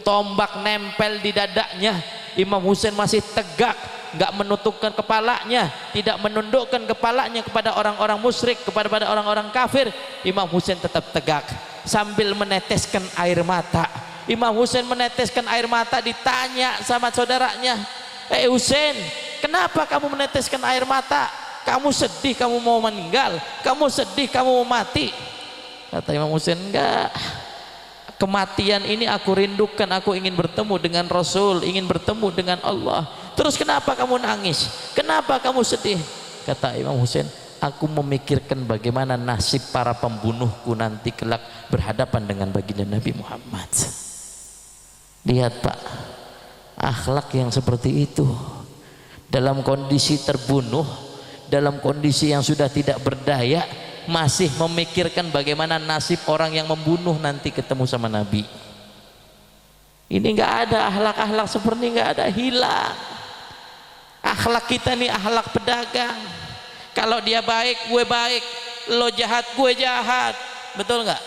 Tombak nempel di dadanya. Imam Husain masih tegak, nggak menutupkan kepalanya, tidak menundukkan kepalanya kepada orang-orang musyrik, kepada orang-orang kafir. Imam Husain tetap tegak sambil meneteskan air mata. Imam Husain meneteskan air mata, ditanya sama saudaranya, Husain, kenapa kamu meneteskan air mata? Kamu sedih, kamu mau meninggal? Kamu sedih, kamu mau mati? Kata Imam Husain, enggak, kematian ini aku rindukan, aku ingin bertemu dengan Rasul, ingin bertemu dengan Allah. Terus kenapa kamu nangis? Kenapa kamu sedih? Kata Imam Husain, aku memikirkan bagaimana nasib para pembunuhku nanti kelak berhadapan dengan baginda Nabi Muhammad. Lihat, Pak, akhlak yang seperti itu, dalam kondisi terbunuh, dalam kondisi yang sudah tidak berdaya, masih memikirkan bagaimana nasib orang yang membunuh nanti ketemu sama Nabi. Ini nggak ada akhlak-akhlak seperti ini, nggak ada, hilang. Akhlak kita nih akhlak pedagang. Kalau dia baik, gue baik. Lo jahat, gue jahat. Betul nggak?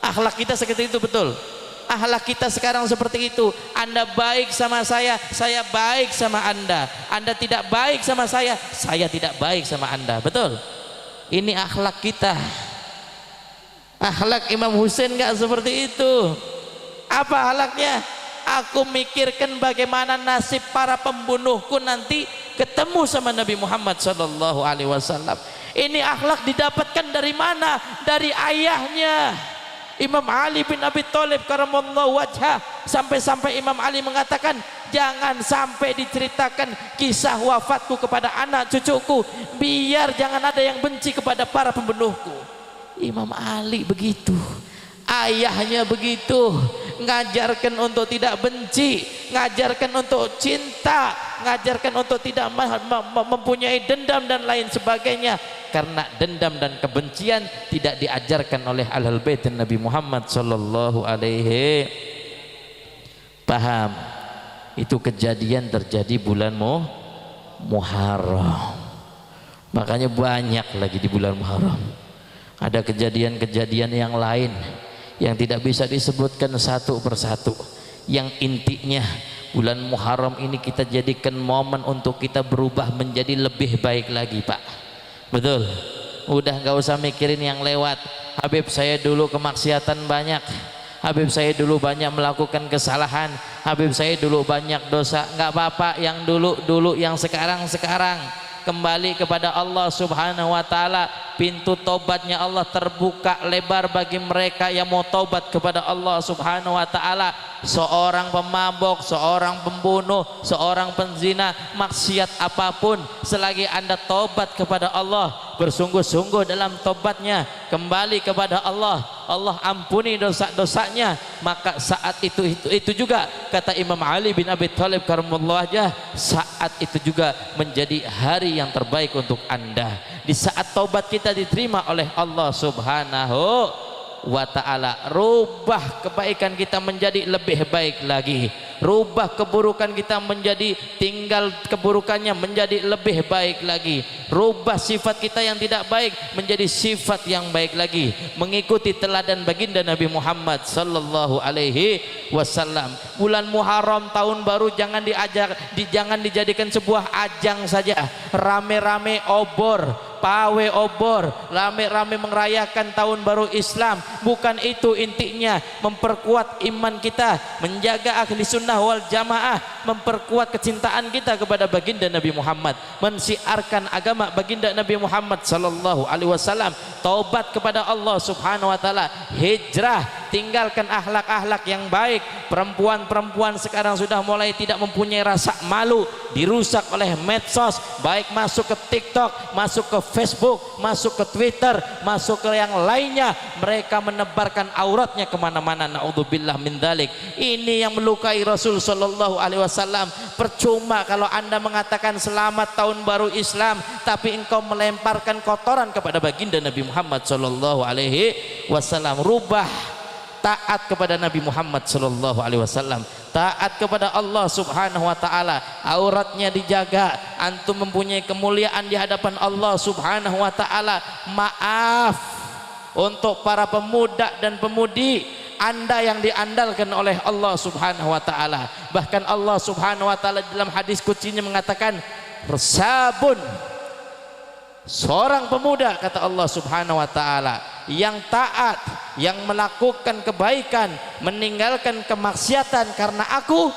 Akhlak kita seperti itu, betul. Akhlak kita sekarang seperti itu. Anda baik sama saya baik sama Anda. Anda tidak baik sama saya tidak baik sama Anda. Betul? Ini akhlak kita. Akhlak Imam Husain nggak seperti itu. Apa akhlaknya? Aku mikirkan bagaimana nasib para pembunuhku nanti ketemu sama Nabi Muhammad sallallahu alaihi wasallam. Ini akhlak didapatkan dari mana? Dari ayahnya Imam Ali bin Abi Thalib karamallahu wajhah. Sampai-sampai Imam Ali mengatakan, jangan sampai diceritakan kisah wafatku kepada anak cucuku, biar jangan ada yang benci kepada para pembunuhku. Imam Ali begitu, ayahnya begitu, ngajarkan untuk tidak benci, ngajarkan untuk cinta, ngajarkan untuk tidak mempunyai dendam dan lain sebagainya. Karena dendam dan kebencian tidak diajarkan oleh ahlul bait Nabi Muhammad sallallahu alaihi. Paham? Itu kejadian terjadi bulan Muharram. Makanya banyak lagi di bulan Muharram. Ada kejadian-kejadian yang lain yang tidak bisa disebutkan satu persatu. Yang intinya bulan Muharram ini kita jadikan momen untuk kita berubah menjadi lebih baik lagi, Pak. Betul? Udah nggak usah mikirin yang lewat. Habib saya dulu kemaksiatan banyak, Habib saya dulu banyak melakukan kesalahan, Habib saya dulu banyak dosa. Nggak apa-apa yang dulu, yang sekarang. Kembali kepada Allah subhanahu wa ta'ala. Pintu tobatnya Allah terbuka lebar bagi mereka yang mau tobat kepada Allah subhanahu wa ta'ala. Seorang pemabok, seorang pembunuh, seorang penzina, maksiat apapun, selagi Anda tobat kepada Allah, bersungguh-sungguh dalam tobatnya, kembali kepada Allah, Allah ampuni dosa-dosanya, maka saat itu juga kata Imam Ali bin Abi Thalib karamallahu wajhah, saat itu juga menjadi hari yang terbaik untuk Anda. Di saat taubat kita diterima oleh Allah subhanahu wa ta'ala, rubah kebaikan kita menjadi lebih baik lagi, rubah keburukan kita menjadi tinggal keburukannya menjadi lebih baik lagi, rubah sifat kita yang tidak baik menjadi sifat yang baik lagi, mengikuti teladan baginda Nabi Muhammad sallallahu alaihi wasallam. Bulan Muharram tahun baru jangan dijadikan sebuah ajang saja, rame-rame obor, pawe obor, rame-rame merayakan tahun baru Islam. Bukan itu intinya. Memperkuat iman kita, menjaga ahli sunnah wal jamaah, memperkuat kecintaan kita kepada baginda Nabi Muhammad, mensiarkan agama baginda Nabi Muhammad sallallahu alaihi wasallam, taubat kepada Allah Subhanahu wa taala, hijrah, tinggalkan akhlak-akhlak yang baik. Perempuan-perempuan sekarang sudah mulai tidak mempunyai rasa malu, dirusak oleh medsos, baik masuk ke TikTok, masuk ke Facebook, masuk ke Twitter, masuk ke yang lainnya, mereka menebarkan auratnya kemana-mana. Naudzubillah min dzalik. Ini yang melukai Rasul sallallahu alaihi wasallam. Percuma kalau Anda mengatakan selamat tahun baru Islam, tapi engkau melemparkan kotoran kepada baginda Nabi Muhammad sallallahu alaihi wasallam. Rubah, taat kepada Nabi Muhammad sallallahu alaihi wasallam, taat kepada Allah Subhanahu wa taala, auratnya dijaga. Antum mempunyai kemuliaan di hadapan Allah Subhanahu wa taala. Maaf untuk para pemuda dan pemudi Anda yang diandalkan oleh Allah Subhanahu wa taala. Bahkan Allah Subhanahu wa taala dalam hadis qudsinya mengatakan, "Sabun," seorang pemuda, kata Allah Subhanahu wa taala, yang taat, yang melakukan kebaikan, meninggalkan kemaksiatan karena aku,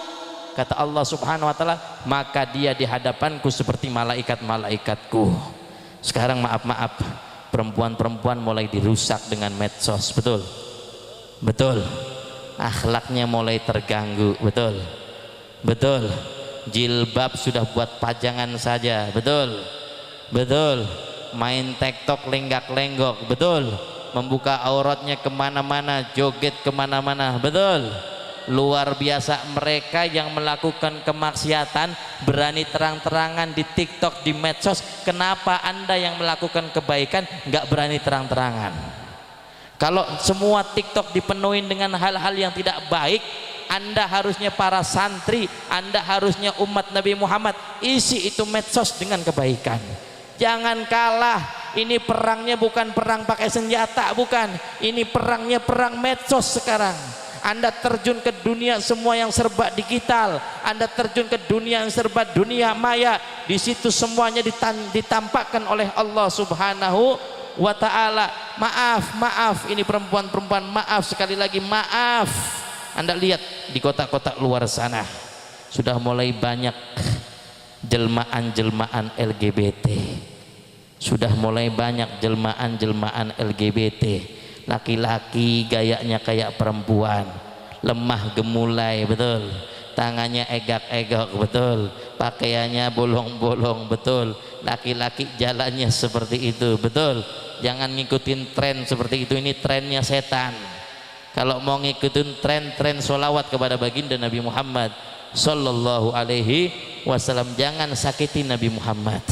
kata Allah Subhanahu wa taala, maka dia di hadapanku seperti malaikat-malaikatku. Sekarang maaf, perempuan-perempuan mulai dirusak dengan medsos, betul? Betul. Akhlaknya mulai terganggu, betul? Betul. Jilbab sudah buat pajangan saja, betul? Betul. Main TikTok lenggak-lenggok, betul? Membuka auratnya kemana-mana, joget kemana-mana, betul? Luar biasa, mereka yang melakukan kemaksiatan berani terang-terangan di TikTok, di medsos. Kenapa Anda yang melakukan kebaikan nggak berani terang-terangan? Kalau semua TikTok dipenuhi dengan hal-hal yang tidak baik, Anda harusnya para santri, Anda harusnya umat Nabi Muhammad, isi itu medsos dengan kebaikan. Jangan kalah. Ini perangnya bukan perang pakai senjata, bukan. Ini perangnya perang medsos sekarang. Anda terjun ke dunia semua yang serba digital, Anda terjun ke dunia yang serba dunia maya. Di situ semuanya ditampakkan oleh Allah Subhanahu wa ta'ala. Maaf, ini perempuan-perempuan, maaf sekali lagi, maaf. Anda lihat di kota-kota luar sana sudah mulai banyak jelmaan-jelmaan LGBT, sudah mulai banyak jelmaan-jelmaan LGBT. Laki-laki gayanya kayak perempuan, lemah gemulai, betul, tangannya egak-egak, betul, pakaiannya bolong-bolong, betul, laki-laki jalannya seperti itu, betul. Jangan ngikutin tren seperti itu, ini trennya setan. Kalau mau ngikutin tren sholawat kepada baginda Nabi Muhammad sallallahu alaihi wasallam, jangan sakiti Nabi Muhammad.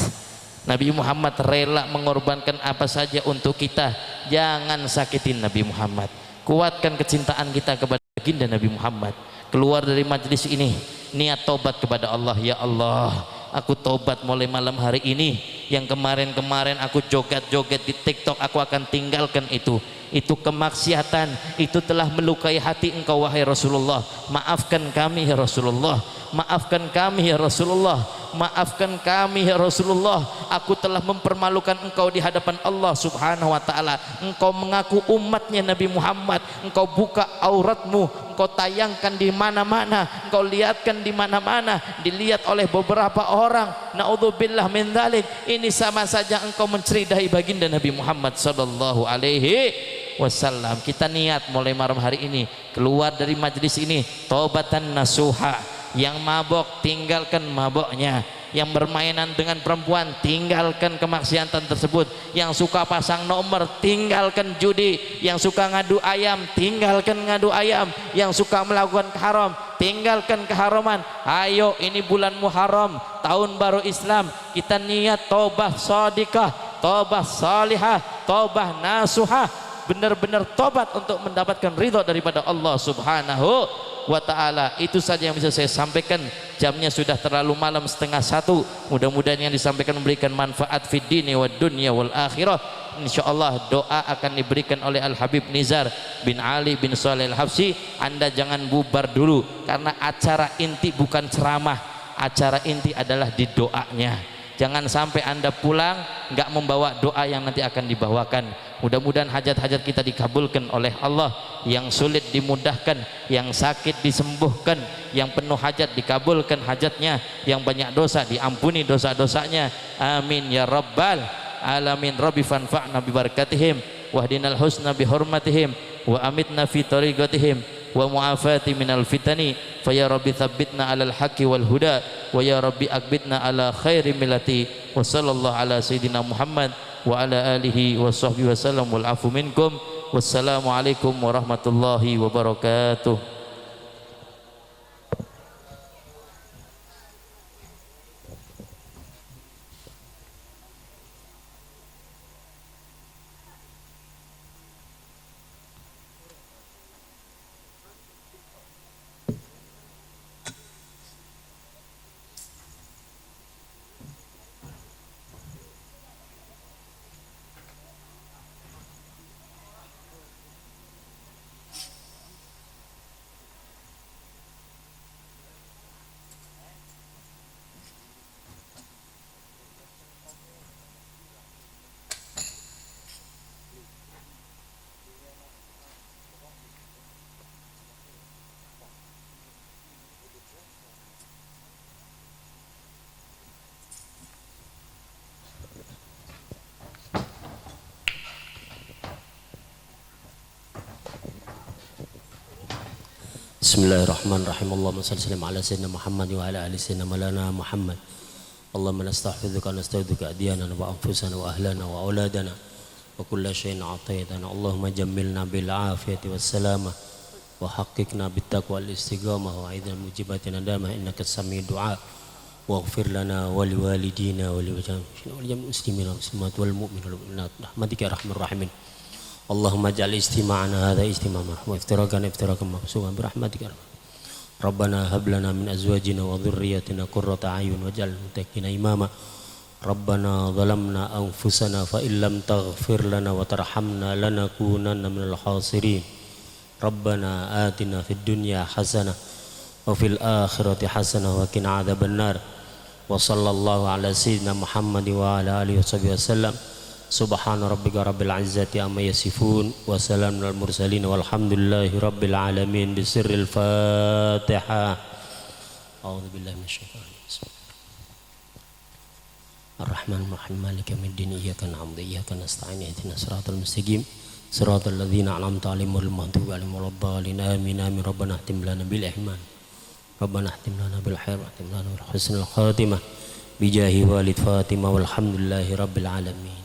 Nabi Muhammad rela mengorbankan apa saja untuk kita. Jangan sakitin Nabi Muhammad. Kuatkan kecintaan kita kepada baginda Nabi Muhammad. Keluar dari majelis ini niat tobat kepada Allah. Ya Allah, aku tobat mulai malam hari ini. Yang kemarin-kemarin aku joget-joget di TikTok, aku akan tinggalkan itu. Itu kemaksiatan, itu telah melukai hati engkau wahai Rasulullah. Maafkan kami ya Rasulullah, maafkan kami ya Rasulullah, maafkan kami ya Rasulullah. Aku telah mempermalukan engkau di hadapan Allah Subhanahu wa ta'ala. Engkau mengaku umatnya Nabi Muhammad, engkau buka auratmu, engkau tayangkan di mana-mana, engkau lihatkan di mana-mana, dilihat oleh beberapa orang. Naudzubillah min dzalik. Ini sama saja engkau menceridai baginda Nabi Muhammad sallallahu alaihi wasallam. Kita niat mulai malam hari ini keluar dari majelis ini taubatan nasuha. Yang mabok tinggalkan maboknya, yang bermainan dengan perempuan tinggalkan kemaksiatan tersebut, yang suka pasang nomor tinggalkan judi, yang suka ngadu ayam tinggalkan ngadu ayam, yang suka melakukan haram tinggalkan keharaman. Ayo, ini bulan Muharram, tahun baru Islam, kita niat taubah shadiqah, taubah salihah, taubah nasuhah, benar-benar tobat untuk mendapatkan ridho daripada Allah Subhanahu wa ta'ala. Itu saja yang bisa saya sampaikan. Jamnya sudah terlalu malam, 12:30. Mudah-mudahan yang disampaikan memberikan manfaat fid dini wad dunya wal akhirah. Insyaallah doa akan diberikan oleh Al Habib Nizar bin Ali bin Shalih Al Habsyi. Anda jangan bubar dulu, karena acara inti bukan ceramah, acara inti adalah di doanya. Jangan sampai Anda pulang nggak membawa doa yang nanti akan dibawakan. Mudah-mudahan hajat-hajat kita dikabulkan oleh Allah, yang sulit dimudahkan, yang sakit disembuhkan, yang penuh hajat dikabulkan hajatnya, yang banyak dosa diampuni dosa-dosanya. Amin ya rabbal alamin. Rabbi fanfa'na bi barakatihim wahdinal husna bi hurmatihim wa amitna fi tariqatihim wa mu'afati minal fitani fa ya rabbi tsabbitna alal haqqi wal huda wa ya rabbi akbitna ala khairi millati wa sallallahu ala sayyidina Muhammad wa ala alihi wa sahbihi wasallam wal afu minkum. Wassalamu alaikum warahmatullahi wabarakatuh. Bismillahirrahmanirrahim. Allahumma shalli ala sayyidina Muhammad wa ala ali sayyidina Maulana Muhammad. Allahumma nasta'udzuka wa nasta'udzuka adiyana wa anfusana wa ahlana wa auladana wa kulla syai'in ataytana. Allahumma jammilna bil afiyati was salamah wa haqqiqna bit taqwa wal istiqamah wa aidna mujibatina damah innaka sami'ud du'a. Waghfir lana wa liwalidina wa liwajhamil muslimin wal muslimat wal mu'minin wal mu'minat rahmatika ya arhamar rahimin. Allahumma ja'al istima'ana hadha istima'an wa iftiraqana iftiraqan maqsuman bi rahmatika. Rabbana hab lana min azwajina wa dhurriyyatina qurrata a'yun waj'alna lil muttaqina imama. Rabbana zalamna anfusana fa illam taghfir lana wa tarhamna lanakunanna minal khasirin. Rabbana atina fid dunya hasanah wa fil akhirati hasanah wa qina adzabannar. Wa sallallahu ala sayyidina Muhammad wa ala alihi wasallam. Subhana rabbika rabbil izzati amma yasifun wa salamun alal mursalin walhamdulillahi rabbil alamin. Bisirril Fatihah. A'udzu billahi minasyaitonir rajim. Ar-Rahmanir Rahim Maliki yaumiddin iyyaka na'budu wa iyyaka nasta'in ihdinas siratal mustaqim siratal ladzina an'amta 'alaihim ghairil maghdubi 'alaihim waladdallin. Amin amin. Rabbana ihtim lana bil ihman. Rabbana ihtim lana bil khair wa ihtim lana bil husnil khatimah bijahi walid Fatimah walhamdulillahi rabbil alamin.